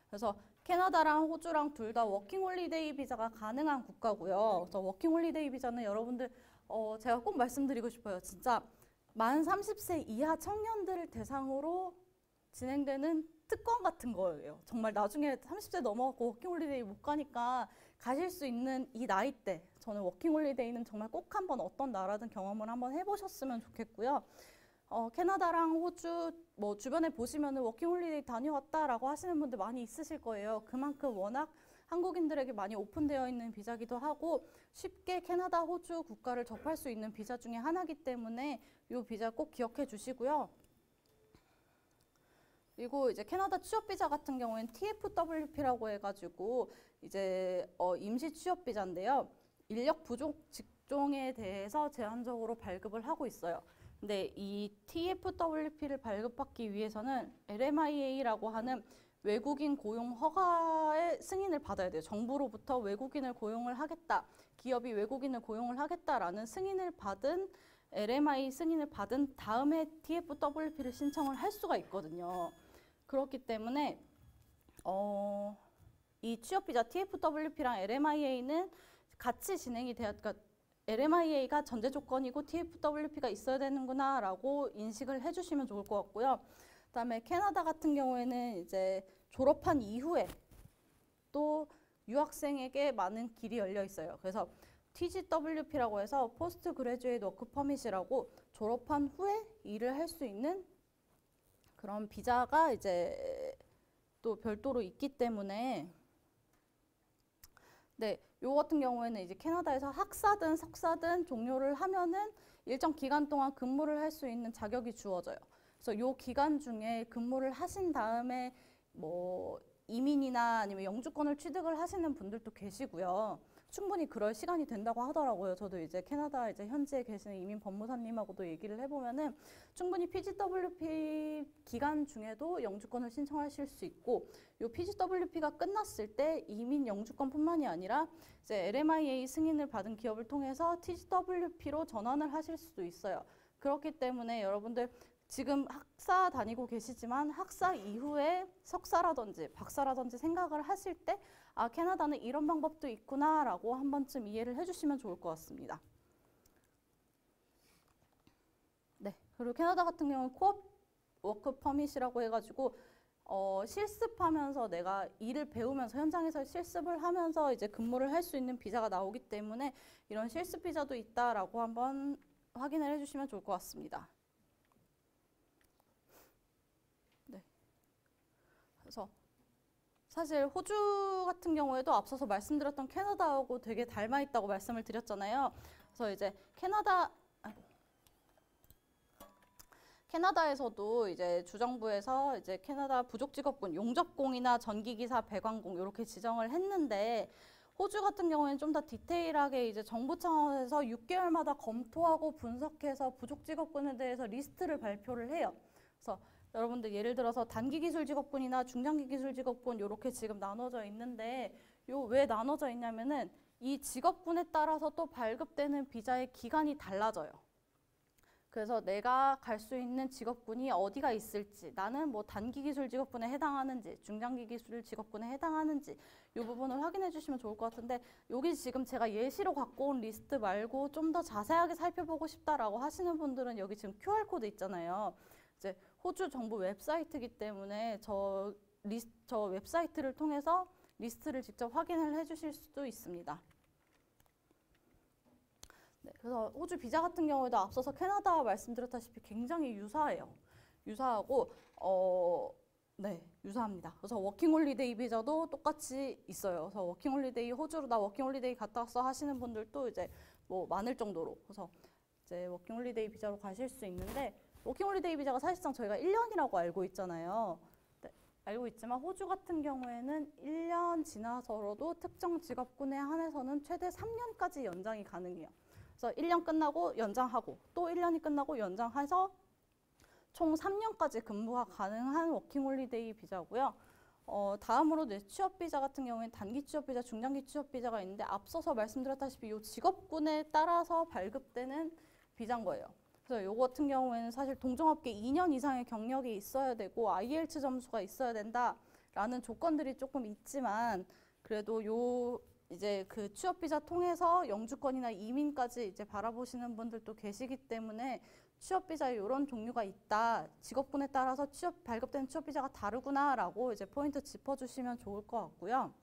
그래서 캐나다랑 호주랑 둘 다 워킹 홀리데이 비자가 가능한 국가고요. 그래서 워킹 홀리데이 비자는 여러분들 제가 꼭 말씀드리고 싶어요. 진짜 만 30세 이하 청년들을 대상으로 진행되는 특권 같은 거예요. 정말 나중에 30세 넘어가고 워킹 홀리데이 못 가니까 가실 수 있는 이 나이 때 저는 워킹 홀리데이는 정말 꼭 한번 어떤 나라든 경험을 한번 해보셨으면 좋겠고요. 캐나다랑 호주 뭐 주변에 보시면은 워킹 홀리데이 다녀왔다라고 하시는 분들 많이 있으실 거예요. 그만큼 워낙 한국인들에게 많이 오픈되어 있는 비자기도 하고 쉽게 캐나다, 호주 국가를 접할 수 있는 비자 중에 하나이기 때문에 이 비자 꼭 기억해 주시고요. 그리고 이제 캐나다 취업 비자 같은 경우에는 TFWP라고 해가지고 이제 임시 취업 비자인데요. 인력 부족 직종에 대해서 제한적으로 발급을 하고 있어요. 근데 이 TFWP를 발급받기 위해서는 LMIA라고 하는 외국인 고용 허가의 승인을 받아야 돼요. 정부로부터 외국인을 고용을 하겠다, 기업이 외국인을 고용을 하겠다라는 승인을 받은 LMI 승인을 받은 다음에 TFWP를 신청을 할 수가 있거든요. 그렇기 때문에 이 취업비자 TFWP랑 LMIA는 같이 진행이 돼야, 그러니까 LMIA가 전제 조건이고 TFWP가 있어야 되는구나라고 인식을 해주시면 좋을 것 같고요. 그다음에 캐나다 같은 경우에는 이제 졸업한 이후에 또 유학생에게 많은 길이 열려 있어요. 그래서 TGWP라고 해서 포스트 그래주에이트 워크 퍼밋이라고 졸업한 후에 일을 할 수 있는 그런 비자가 이제 또 별도로 있기 때문에 네, 요 같은 경우에는 이제 캐나다에서 학사든 석사든 종료를 하면은 일정 기간 동안 근무를 할 수 있는 자격이 주어져요. 그래서 요 기간 중에 근무를 하신 다음에 뭐 이민이나 아니면 영주권을 취득을 하시는 분들도 계시고요. 충분히 그럴 시간이 된다고 하더라고요. 저도 이제 캐나다 이제 현지에 계시는 이민 법무사님하고도 얘기를 해보면은 충분히 PGWP 기간 중에도 영주권을 신청하실 수 있고, 요 PGWP가 끝났을 때 이민 영주권뿐만이 아니라 이제 LMIA 승인을 받은 기업을 통해서 TGWP로 전환을 하실 수도 있어요. 그렇기 때문에 여러분들 지금 학사 다니고 계시지만 학사 이후에 석사라든지 박사라든지 생각을 하실 때 아, 캐나다는 이런 방법도 있구나라고 한 번쯤 이해를 해주시면 좋을 것 같습니다. 네, 그리고 캐나다 같은 경우는 코업 워크 퍼밋이라고 해가지고 실습하면서 내가 일을 배우면서 현장에서 실습을 하면서 이제 근무를 할 수 있는 비자가 나오기 때문에 이런 실습 비자도 있다라고 한번 확인을 해주시면 좋을 것 같습니다. 네, 그래서 사실 호주 같은 경우에도 앞서서 말씀드렸던 캐나다하고 되게 닮아 있다고 말씀을 드렸잖아요. 그래서 이제 캐나다에서도 이제 주정부에서 이제 캐나다 부족직업군 용접공이나 전기기사 배관공 이렇게 지정을 했는데, 호주 같은 경우에는 좀 더 디테일하게 이제 정부 차원에서 6개월마다 검토하고 분석해서 부족직업군에 대해서 리스트를 발표를 해요. 그래서 여러분들 예를 들어서 단기기술직업군이나 중장기기술직업군 이렇게 지금 나눠져 있는데, 요 왜 나눠져 있냐면은 이 직업군에 따라서 또 발급되는 비자의 기간이 달라져요. 그래서 내가 갈 수 있는 직업군이 어디가 있을지, 나는 뭐 단기기술 직업군에 해당하는지 중장기기술 직업군에 해당하는지 이 부분을 확인해 주시면 좋을 것 같은데, 여기 지금 제가 예시로 갖고 온 리스트 말고 좀 더 자세하게 살펴보고 싶다라고 하시는 분들은 여기 지금 QR코드 있잖아요. 이제 호주 정부 웹사이트이기 때문에 저 웹사이트를 통해서 리스트를 직접 확인을 해 주실 수도 있습니다. 네, 그래서 호주 비자 같은 경우에도 앞서서 캐나다와 말씀드렸다시피 굉장히 유사해요. 유사하고 네, 유사합니다. 그래서 워킹홀리데이 비자도 똑같이 있어요. 그래서 워킹홀리데이 호주로 나 워킹홀리데이 갔다 왔어 하시는 분들도 이제 뭐 많을 정도로, 그래서 이제 워킹홀리데이 비자로 가실 수 있는데, 워킹홀리데이 비자가 사실상 저희가 1년이라고 알고 있잖아요. 네, 알고 있지만 호주 같은 경우에는 1년 지나서도 특정 직업군에 한해서는 최대 3년까지 연장이 가능해요. 그래서 1년 끝나고 연장하고 또 1년이 끝나고 연장해서 총 3년까지 근무가 가능한 워킹홀리데이 비자고요. 다음으로 이제 취업 비자 같은 경우에는 단기 취업 비자, 중장기 취업 비자가 있는데, 앞서서 말씀드렸다시피 이 직업군에 따라서 발급되는 비자인 거예요. 그래서 요거 같은 경우에는 사실 동종업계 2년 이상의 경력이 있어야 되고 IELTS 점수가 있어야 된다라는 조건들이 조금 있지만, 그래도 요 이제 그 취업 비자 통해서 영주권이나 이민까지 이제 바라보시는 분들도 계시기 때문에 취업 비자에 이런 종류가 있다, 직업군에 따라서 발급되는 취업 비자가 다르구나라고 이제 포인트 짚어주시면 좋을 것 같고요.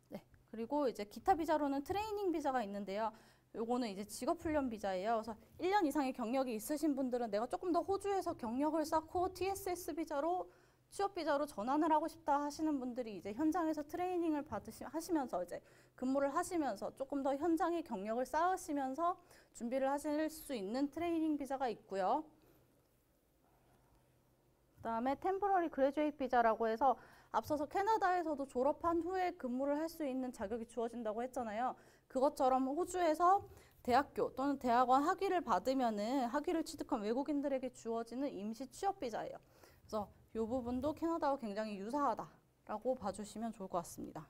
네, 그리고 이제 기타 비자로는 트레이닝 비자가 있는데요. 요거는 이제 직업훈련 비자예요. 그래서 1년 이상의 경력이 있으신 분들은 내가 조금 더 호주에서 경력을 쌓고 TSS 비자로 취업 비자로 전환을 하고 싶다 하시는 분들이 이제 현장에서 트레이닝을 하시면서 이제 근무를 하시면서 조금 더 현장의 경력을 쌓으시면서 준비를 하실 수 있는 트레이닝 비자가 있고요. 그다음에 템포러리 그래주에이트 비자라고 해서 앞서서 캐나다에서도 졸업한 후에 근무를 할 수 있는 자격이 주어진다고 했잖아요. 그것처럼 호주에서 대학교 또는 대학원 학위를 받으면은 학위를 취득한 외국인들에게 주어지는 임시 취업 비자예요. 그래서 이 부분도 캐나다와 굉장히 유사하다라고 봐주시면 좋을 것 같습니다.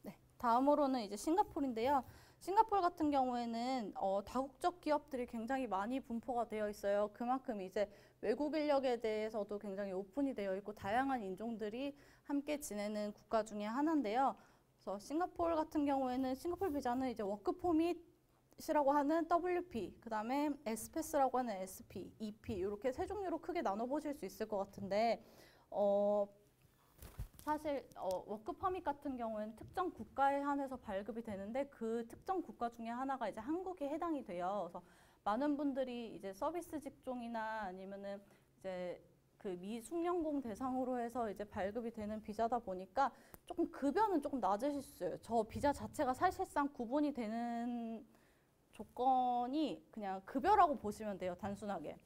네, 다음으로는 이제 싱가포르인데요. 싱가포르 같은 경우에는 다국적 기업들이 굉장히 많이 분포가 되어 있어요. 그만큼 이제 외국 인력에 대해서도 굉장히 오픈이 되어 있고 다양한 인종들이 함께 지내는 국가 중에 하나인데요. 그래서 싱가포르 같은 경우에는 싱가포르 비자는 이제 워크 포밋이라고 하는 WP, 그 다음에 S패스라고 하는 SP, EP 이렇게 세 종류로 크게 나눠보실 수 있을 것 같은데, 어, 사실 워크 퍼밋 같은 경우에는 특정 국가에 한해서 발급이 되는데 그 특정 국가 중에 하나가 이제 한국이 해당이 돼요. 그래서 많은 분들이 이제 서비스 직종이나 아니면은 이제 그 미숙련공 대상으로 해서 이제 발급이 되는 비자다 보니까 조금 급여는 조금 낮으실 수 있어요. 저 비자 자체가 사실상 구분이 되는 조건이 그냥 급여라고 보시면 돼요, 단순하게.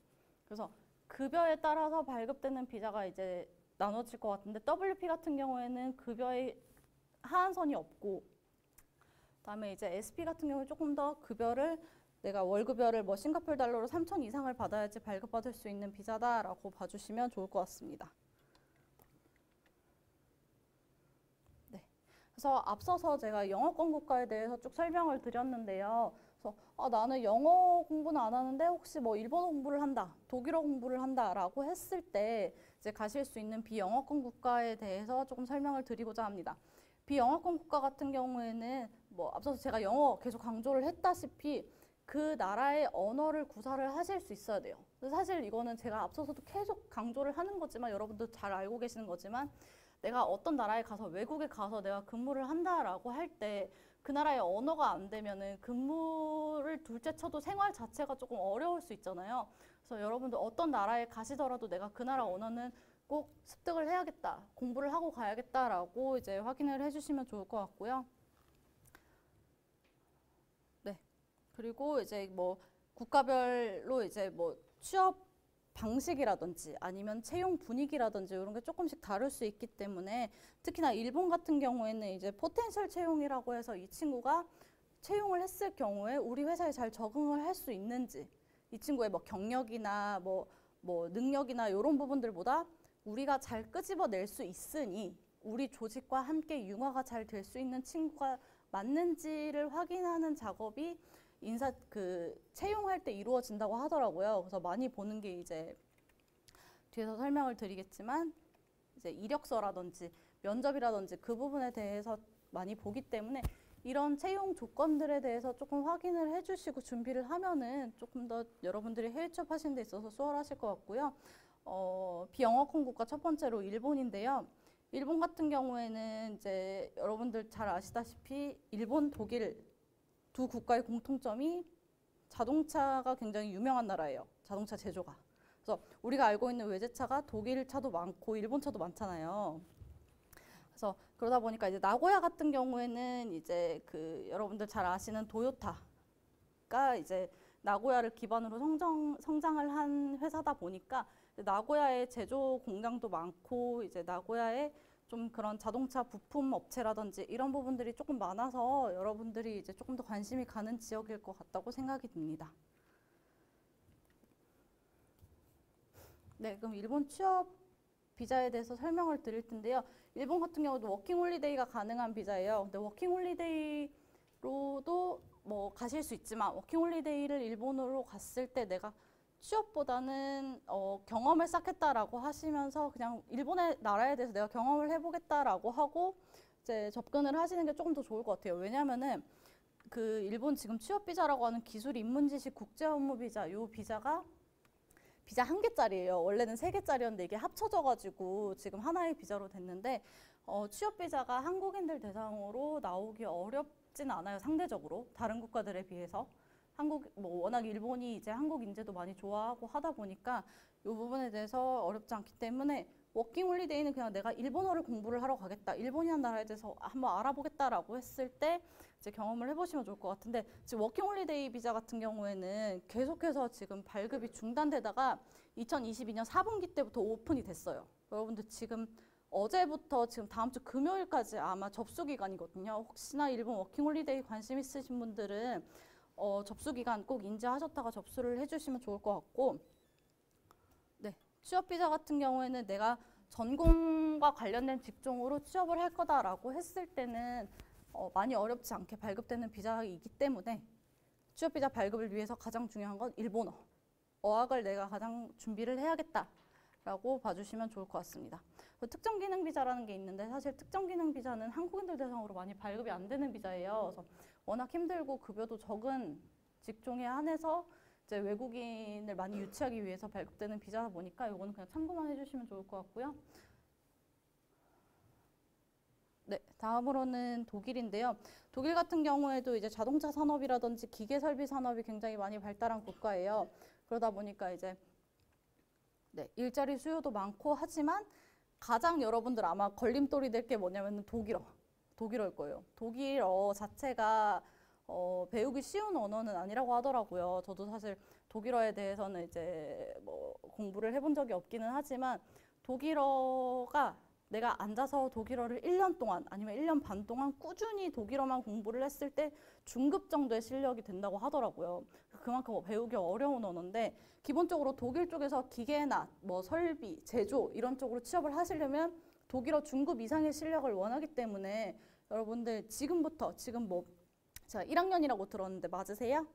그래서 급여에 따라서 발급되는 비자가 이제 나눠질 것 같은데 WP 같은 경우에는 급여의 하한선이 없고 그다음에 이제 SP 같은 경우에 조금 더 급여를 내가 월급여를 뭐 싱가포르 달러로 3,000 이상을 받아야지 발급받을 수 있는 비자다라고 봐주시면 좋을 것 같습니다. 네. 그래서 앞서서 제가 영어권 국가에 대해서 쭉 설명을 드렸는데요. 그래서 나는 영어 공부는 안 하는데 혹시 뭐 일본어 공부를 한다, 독일어 공부를 한다라고 했을 때 이제 가실 수 있는 비영어권 국가에 대해서 조금 설명을 드리고자 합니다. 비영어권 국가 같은 경우에는 뭐 앞서서 제가 영어 계속 강조를 했다시피 그 나라의 언어를 구사를 하실 수 있어야 돼요. 사실 이거는 제가 앞서서도 계속 강조를 하는 거지만 여러분도 잘 알고 계시는 거지만 내가 어떤 나라에 가서 외국에 가서 내가 근무를 한다라고 할 때 그 나라의 언어가 안 되면은 근무를 둘째 쳐도 생활 자체가 조금 어려울 수 있잖아요. 그래서 여러분들 어떤 나라에 가시더라도 내가 그 나라 언어는 꼭 습득을 해야겠다, 공부를 하고 가야겠다라고 이제 확인을 해주시면 좋을 것 같고요. 네. 그리고 이제 뭐 국가별로 이제 뭐 취업 방식이라든지 아니면 채용 분위기라든지 이런 게 조금씩 다를 수 있기 때문에 특히나 일본 같은 경우에는 이제 포텐셜 채용이라고 해서 이 친구가 채용을 했을 경우에 우리 회사에 잘 적응을 할 수 있는지 이 친구의 뭐 경력이나 뭐 능력이나 이런 부분들보다 우리가 잘 끄집어낼 수 있으니 우리 조직과 함께 융화가 잘 될 수 있는 친구가 맞는지를 확인하는 작업이 채용할 때 이루어진다고 하더라고요. 그래서 많이 보는 게 이제 뒤에서 설명을 드리겠지만 이제 이력서라든지 면접이라든지 그 부분에 대해서 많이 보기 때문에 이런 채용 조건들에 대해서 조금 확인을 해주시고 준비를 하면은 조금 더 여러분들이 해외 취업하시는 데 있어서 수월하실 것 같고요. 비영어권 국가 첫 번째로 일본인데요. 일본 같은 경우에는 이제 여러분들 잘 아시다시피 일본, 독일 두 국가의 공통점이 자동차가 굉장히 유명한 나라예요. 자동차 제조가. 그래서 우리가 알고 있는 외제차가 독일 차도 많고 일본 차도 많잖아요. 그래서 그러다 보니까 이제 나고야 같은 경우에는 이제 그 여러분들 잘 아시는 도요타가 이제 나고야를 기반으로 성장을 한 회사다 보니까 나고야의 제조 공장도 많고 이제 나고야에 좀 그런 자동차 부품 업체라든지 이런 부분들이 조금 많아서 여러분들이 이제 조금 더 관심이 가는 지역일 것 같다고 생각이 듭니다. 네, 그럼 일본 취업 비자에 대해서 설명을 드릴 텐데요. 일본 같은 경우도 워킹 홀리데이가 가능한 비자예요. 근데 워킹 홀리데이로도 뭐 가실 수 있지만 워킹 홀리데이를 일본으로 갔을 때 내가 취업보다는 경험을 쌓겠다라고 하시면서 그냥 일본의 나라에 대해서 내가 경험을 해보겠다라고 하고 이제 접근을 하시는 게 조금 더 좋을 것 같아요. 왜냐하면은 그 일본 지금 취업 비자라고 하는 기술 입문지식 국제 업무 비자 요 비자가 비자 한 개짜리예요. 원래는 세 개짜리였는데 이게 합쳐져가지고 지금 하나의 비자로 됐는데 취업 비자가 한국인들 대상으로 나오기 어렵진 않아요. 상대적으로 다른 국가들에 비해서. 워낙 일본이 이제 한국 인재도 많이 좋아하고 하다 보니까 이 부분에 대해서 어렵지 않기 때문에 워킹 홀리데이는 그냥 내가 일본어를 공부를 하러 가겠다. 일본이라는 나라에 대해서 한번 알아보겠다라고 했을 때 이제 경험을 해보시면 좋을 것 같은데 지금 워킹 홀리데이 비자 같은 경우에는 계속해서 지금 발급이 중단되다가 2022년 4분기 때부터 오픈이 됐어요. 여러분들 지금 어제부터 지금 다음 주 금요일까지 아마 접수 기간이거든요. 혹시나 일본 워킹 홀리데이 관심 있으신 분들은 접수 기간 꼭 인지하셨다가 접수를 해주시면 좋을 것 같고, 네, 취업 비자 같은 경우에는 내가 전공과 관련된 직종으로 취업을 할 거다라고 했을 때는 많이 어렵지 않게 발급되는 비자이기 때문에 취업 비자 발급을 위해서 가장 중요한 건 일본어. 어학을 내가 가장 준비를 해야겠다라고 봐주시면 좋을 것 같습니다. 특정 기능 비자라는 게 있는데 사실 특정 기능 비자는 한국인들 대상으로 많이 발급이 안 되는 비자예요. 그래서 워낙 힘들고 급여도 적은 직종에 한해서 이제 외국인을 많이 유치하기 위해서 발급되는 비자다 보니까 이거는 그냥 참고만 해주시면 좋을 것 같고요. 네, 다음으로는 독일인데요. 독일 같은 경우에도 이제 자동차 산업이라든지 기계 설비 산업이 굉장히 많이 발달한 국가예요. 그러다 보니까 이제 네, 일자리 수요도 많고 하지만 가장 여러분들 아마 걸림돌이 될 게 뭐냐면 독일어일 거예요. 독일어 자체가 배우기 쉬운 언어는 아니라고 하더라고요. 저도 사실 독일어에 대해서는 이제 뭐 공부를 해본 적이 없기는 하지만 독일어가 내가 앉아서 독일어를 1년 동안 아니면 1년 반 동안 꾸준히 독일어만 공부를 했을 때 중급 정도의 실력이 된다고 하더라고요. 그만큼 배우기 어려운 언어인데 기본적으로 독일 쪽에서 기계나 뭐 설비, 제조 이런 쪽으로 취업을 하시려면 독일어 중급 이상의 실력을 원하기 때문에 여러분들 지금부터 지금 뭐 제가 1학년이라고 들었는데 맞으세요?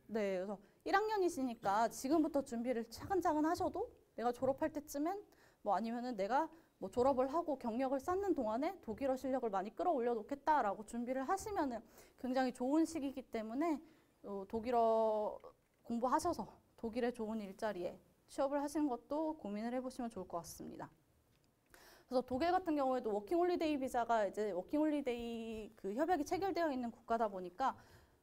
네, 그래서 1학년이시니까 지금부터 준비를 차근차근 하셔도 내가 졸업할 때쯤엔 뭐 아니면은 내가 뭐 졸업을 하고 경력을 쌓는 동안에 독일어 실력을 많이 끌어올려 놓겠다라고 준비를 하시면은 굉장히 좋은 시기이기 때문에 독일어 공부하셔서 독일의 좋은 일자리에 취업을 하시는 것도 고민을 해보시면 좋을 것 같습니다. 그래서 독일 같은 경우에도 워킹홀리데이 비자가 이제 워킹홀리데이 그 협약이 체결되어 있는 국가다 보니까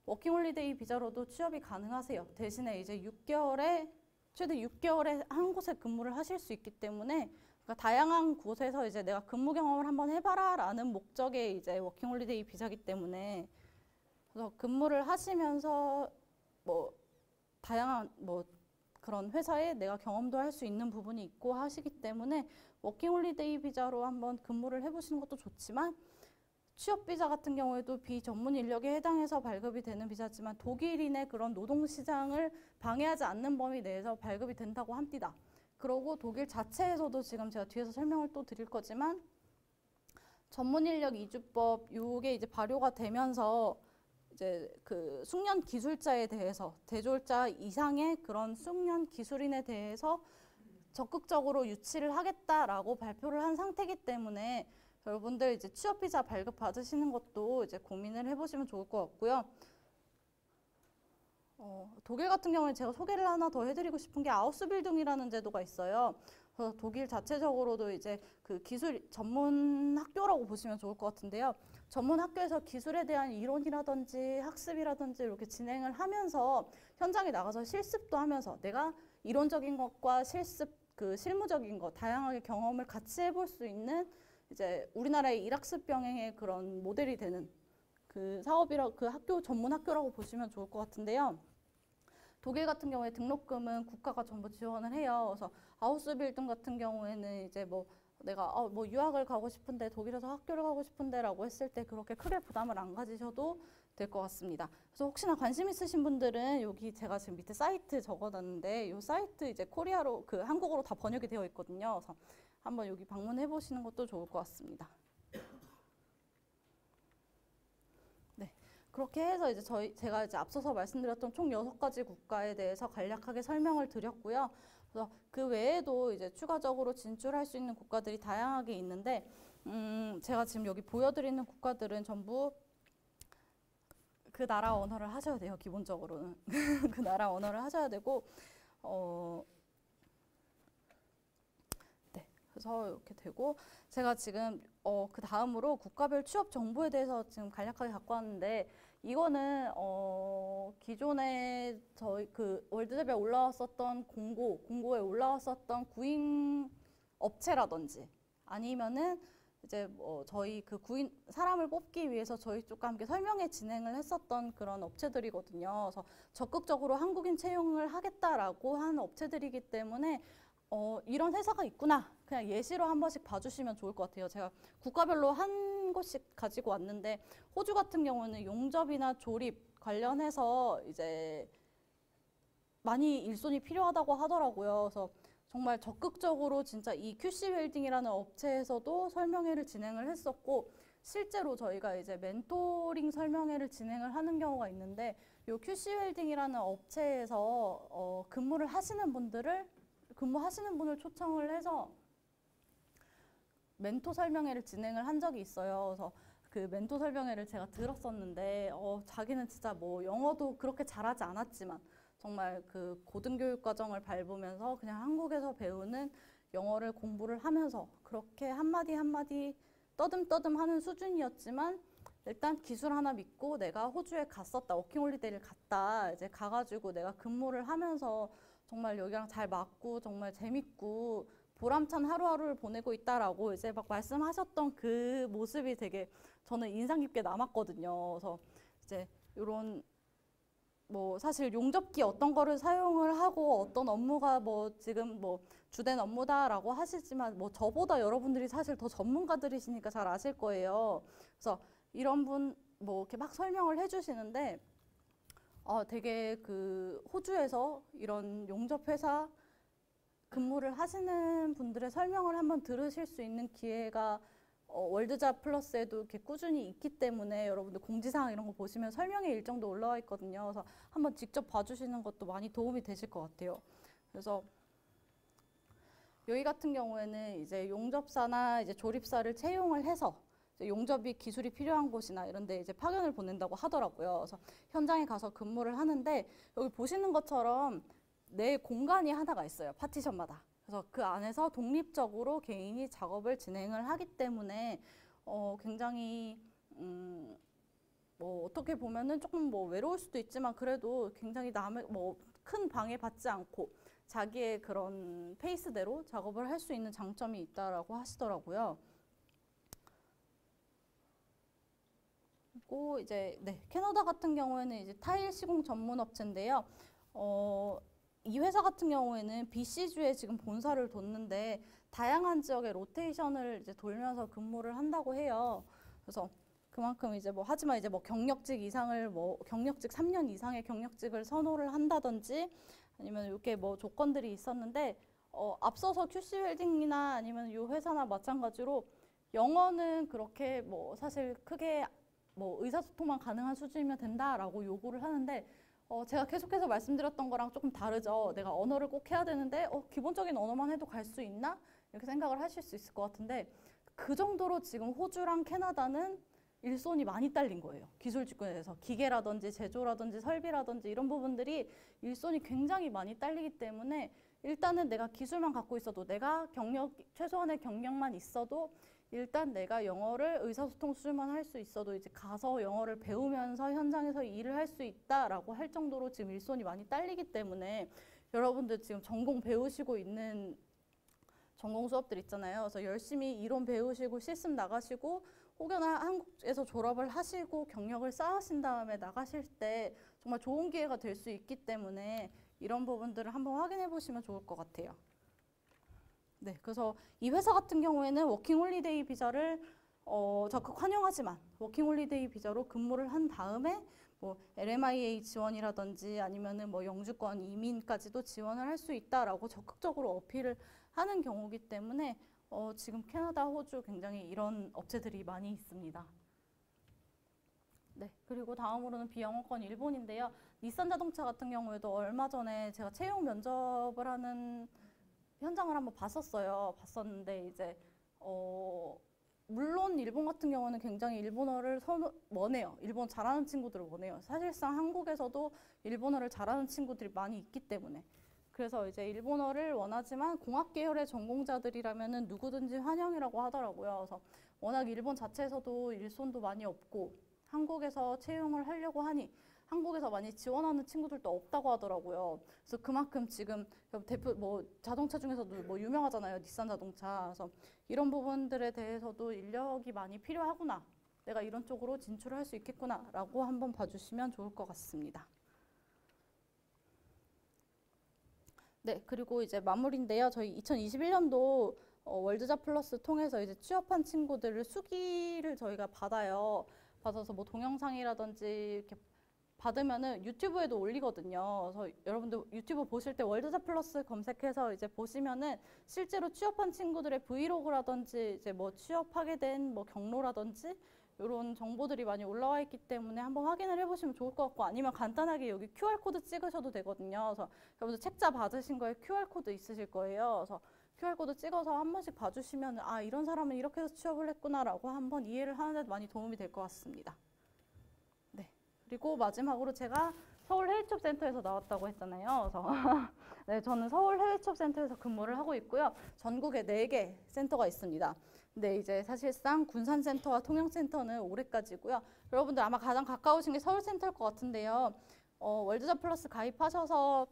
워킹홀리데이 비자로도 취업이 가능하세요. 대신에 이제 6개월에 최대 6개월에 한 곳에 근무를 하실 수 있기 때문에 그러니까 다양한 곳에서 이제 내가 근무 경험을 한번 해봐라라는 목적의 이제 워킹홀리데이 비자기 때문에 그래서 근무를 하시면서 뭐 다양한 뭐 그런 회사에 내가 경험도 할 수 있는 부분이 있고 하시기 때문에 워킹홀리데이 비자로 한번 근무를 해보시는 것도 좋지만 취업 비자 같은 경우에도 비전문 인력에 해당해서 발급이 되는 비자지만 독일인의 그런 노동시장을 방해하지 않는 범위 내에서 발급이 된다고 합니다. 그리고 독일 자체에서도 지금 제가 뒤에서 설명을 또 드릴 거지만 전문 인력 이주법 요게 이제 발효가 되면서 이제 그 숙련 기술자에 대해서 대졸자 이상의 그런 숙련 기술인에 대해서 적극적으로 유치를 하겠다라고 발표를 한 상태이기 때문에 여러분들 이제 취업 비자 발급 받으시는 것도 이제 고민을 해보시면 좋을 것 같고요. 독일 같은 경우에 제가 소개를 하나 더 해드리고 싶은 게 아우스빌딩이라는 제도가 있어요. 그래서 독일 자체적으로도 이제 그 기술 전문 학교라고 보시면 좋을 것 같은데요. 전문 학교에서 기술에 대한 이론이라든지 학습이라든지 이렇게 진행을 하면서 현장에 나가서 실습도 하면서 내가 이론적인 것과 실습, 그 실무적인 것 다양하게 경험을 같이 해볼 수 있는 이제 우리나라의 일학습 병행의 그런 모델이 되는 그 그 학교 전문 학교라고 보시면 좋을 것 같은데요. 독일 같은 경우에 등록금은 국가가 전부 지원을 해요. 그래서 아우스빌딩 같은 경우에는 이제 뭐 내가 뭐 유학을 가고 싶은데 독일에서 학교를 가고 싶은데라고 했을 때 그렇게 크게 부담을 안 가지셔도 될 것 같습니다. 그래서 혹시나 관심 있으신 분들은 여기 제가 지금 밑에 사이트 적어놨는데 이 사이트 이제 코리아로 그 한국어로 다 번역이 되어 있거든요. 그래서 한번 여기 방문해 보시는 것도 좋을 것 같습니다. 그렇게 해서 이제 제가 이제 앞서서 말씀드렸던 총 6가지 국가에 대해서 간략하게 설명을 드렸고요. 그래서 그 외에도 이제 추가적으로 진출할 수 있는 국가들이 다양하게 있는데, 제가 지금 여기 보여드리는 국가들은 전부 그 나라 언어를 하셔야 돼요. 기본적으로는 그 나라 언어를 하셔야 되고, 네, 그래서 이렇게 되고 제가 지금 그 다음으로 국가별 취업 정보에 대해서 지금 간략하게 갖고 왔는데 이거는 기존에 저희 그 월드잡에 올라왔었던 공고에 올라왔었던 구인 업체라든지 아니면은 이제 뭐 저희 그 구인 사람을 뽑기 위해서 저희 쪽과 함께 설명회 진행을 했었던 그런 업체들이거든요. 그래서 적극적으로 한국인 채용을 하겠다라고 한 업체들이기 때문에 이런 회사가 있구나. 그냥 예시로 한 번씩 봐주시면 좋을 것 같아요. 제가 국가별로 한 곳씩 가지고 왔는데 호주 같은 경우는 용접이나 조립 관련해서 이제 많이 일손이 필요하다고 하더라고요. 그래서 정말 적극적으로 진짜 이 QC 웰딩이라는 업체에서도 설명회를 진행을 했었고 실제로 저희가 이제 멘토링 설명회를 진행을 하는 경우가 있는데 이 QC 웰딩이라는 업체에서 근무하시는 분을 초청을 해서 멘토 설명회를 진행을 한 적이 있어요. 그래서 그 멘토 설명회를 제가 들었었는데 자기는 진짜 뭐 영어도 그렇게 잘하지 않았지만 정말 그 고등교육 과정을 밟으면서 그냥 한국에서 배우는 영어를 공부를 하면서 그렇게 한마디 한마디 떠듬떠듬 하는 수준이었지만 일단 기술 하나 믿고 내가 호주에 갔었다. 워킹홀리데이를 갔다. 이제 가가지고 내가 근무를 하면서 정말 여기랑 잘 맞고 정말 재밌고 보람찬 하루하루를 보내고 있다라고 이제 막 말씀하셨던 그 모습이 되게 저는 인상 깊게 남았거든요. 그래서 이제 이런 뭐 사실 용접기 어떤 거를 사용을 하고 어떤 업무가 뭐 지금 뭐 주된 업무다라고 하시지만 뭐 저보다 여러분들이 사실 더 전문가들이시니까 잘 아실 거예요. 그래서 이런 분 뭐 이렇게 막 설명을 해주시는데 되게 그 호주에서 이런 용접 회사 근무를 하시는 분들의 설명을 한번 들으실 수 있는 기회가 월드잡 플러스에도 이렇게 꾸준히 있기 때문에 여러분들 공지사항 이런 거 보시면 설명의 일정도 올라와 있거든요. 그래서 한번 직접 봐주시는 것도 많이 도움이 되실 것 같아요. 그래서 여기 같은 경우에는 이제 용접사나 이제 조립사를 채용을 해서 이제 용접이 기술이 필요한 곳이나 이런 데 이제 파견을 보낸다고 하더라고요. 그래서 현장에 가서 근무를 하는데 여기 보시는 것처럼 내 공간이 하나가 있어요. 파티션마다. 그래서 그 안에서 독립적으로 개인이 작업을 진행을 하기 때문에 굉장히 뭐 어떻게 보면은 조금 뭐 외로울 수도 있지만 그래도 굉장히 남의 뭐 큰 방해 받지 않고 자기의 그런 페이스대로 작업을 할 수 있는 장점이 있다라고 하시더라고요. 그리고 이제 캐나다 같은 경우에는 이제 타일 시공 전문 업체인데요. 이 회사 같은 경우에는 BC주에 지금 본사를 뒀는데 다양한 지역의 로테이션을 이제 돌면서 근무를 한다고 해요. 그래서 그만큼 이제 뭐 하지만 이제 뭐 경력직 이상을 뭐 경력직 3년 이상의 경력직을 선호를 한다든지 아니면 이렇게 뭐 조건들이 있었는데 앞서서 QC 웰딩이나 아니면 이 회사나 마찬가지로 영어는 그렇게 뭐 사실 크게 뭐 의사소통만 가능한 수준이면 된다라고 요구를 하는데 제가 계속해서 말씀드렸던 거랑 조금 다르죠. 내가 언어를 꼭 해야 되는데 기본적인 언어만 해도 갈 수 있나? 이렇게 생각을 하실 수 있을 것 같은데 그 정도로 지금 호주랑 캐나다는 일손이 많이 딸린 거예요. 기술 직군에서 기계라든지 제조라든지 설비라든지 이런 부분들이 일손이 굉장히 많이 딸리기 때문에 일단은 내가 기술만 갖고 있어도 내가 최소한의 경력만 있어도 일단 내가 영어를 의사소통 수준만 할 수 있어도 이제 가서 영어를 배우면서 현장에서 일을 할 수 있다라고 할 정도로 지금 일손이 많이 딸리기 때문에 여러분들 지금 전공 배우시고 있는 전공 수업들 있잖아요. 그래서 열심히 이론 배우시고 실습 나가시고 혹여나 한국에서 졸업을 하시고 경력을 쌓으신 다음에 나가실 때 정말 좋은 기회가 될 수 있기 때문에 이런 부분들을 한번 확인해 보시면 좋을 것 같아요. 네, 그래서 이 회사 같은 경우에는 워킹홀리데이 비자를 적극 환영하지만 워킹홀리데이 비자로 근무를 한 다음에 뭐 LMIA 지원이라든지 아니면은 뭐 영주권 이민까지도 지원을 할 수 있다라고 적극적으로 어필을 하는 경우이기 때문에 지금 캐나다, 호주 굉장히 이런 업체들이 많이 있습니다. 네, 그리고 다음으로는 비영어권 일본인데요. 닛산 자동차 같은 경우에도 얼마 전에 제가 채용 면접을 하는 현장을 한번 봤었는데 이제 물론 일본 같은 경우는 굉장히 일본어를 원해요. 일본 잘하는 친구들을 원해요. 사실상 한국에서도 일본어를 잘하는 친구들이 많이 있기 때문에 그래서 이제 일본어를 원하지만 공학 계열의 전공자들이라면은 누구든지 환영이라고 하더라고요. 그래서 워낙 일본 자체에서도 일손도 많이 없고 한국에서 채용을 하려고 하니 한국에서 많이 지원하는 친구들도 없다고 하더라고요. 그래서 그만큼 지금 대표 뭐 자동차 중에서도 뭐 유명하잖아요. 닛산 자동차. 그래서 이런 부분들에 대해서도 인력이 많이 필요하구나. 내가 이런 쪽으로 진출을 할 수 있겠구나라고 한번 봐주시면 좋을 것 같습니다. 네, 그리고 이제 마무리인데요. 저희 2021년도 월드잡 플러스 통해서 이제 취업한 친구들을 수기를 저희가 받아서 뭐 동영상이라든지 이렇게 받으면은 유튜브에도 올리거든요. 그래서 여러분들 유튜브 보실 때 월드잡 플러스 검색해서 이제 보시면은 실제로 취업한 친구들의 브이로그라든지 이제 뭐 취업하게 된 뭐 경로라든지 이런 정보들이 많이 올라와 있기 때문에 한번 확인을 해보시면 좋을 것 같고 아니면 간단하게 여기 QR코드 찍으셔도 되거든요. 그래서 여러분들 책자 받으신 거에 QR코드 있으실 거예요. 그래서 QR코드 찍어서 한 번씩 봐주시면 아 이런 사람은 이렇게 해서 취업을 했구나라고 한번 이해를 하는 데 많이 도움이 될 것 같습니다. 네. 그리고 마지막으로 제가 서울 해외취업센터에서 나왔다고 했잖아요. 그래서 네, 저는 서울 해외취업센터에서 근무를 하고 있고요. 전국에 4개 센터가 있습니다. 네, 이제 사실상 군산센터와 통영센터는 올해까지고요. 여러분들 아마 가장 가까우신 게 서울센터일 것 같은데요. 월드잡 플러스 가입하셔서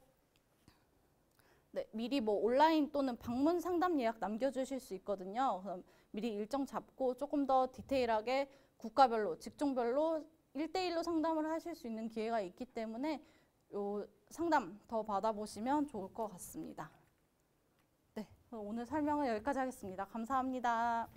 네, 미리 뭐 온라인 또는 방문 상담 예약 남겨주실 수 있거든요. 그럼 미리 일정 잡고 조금 더 디테일하게 국가별로, 직종별로 1대1로 상담을 하실 수 있는 기회가 있기 때문에 요 상담 더 받아보시면 좋을 것 같습니다. 네, 오늘 설명은 여기까지 하겠습니다. 감사합니다.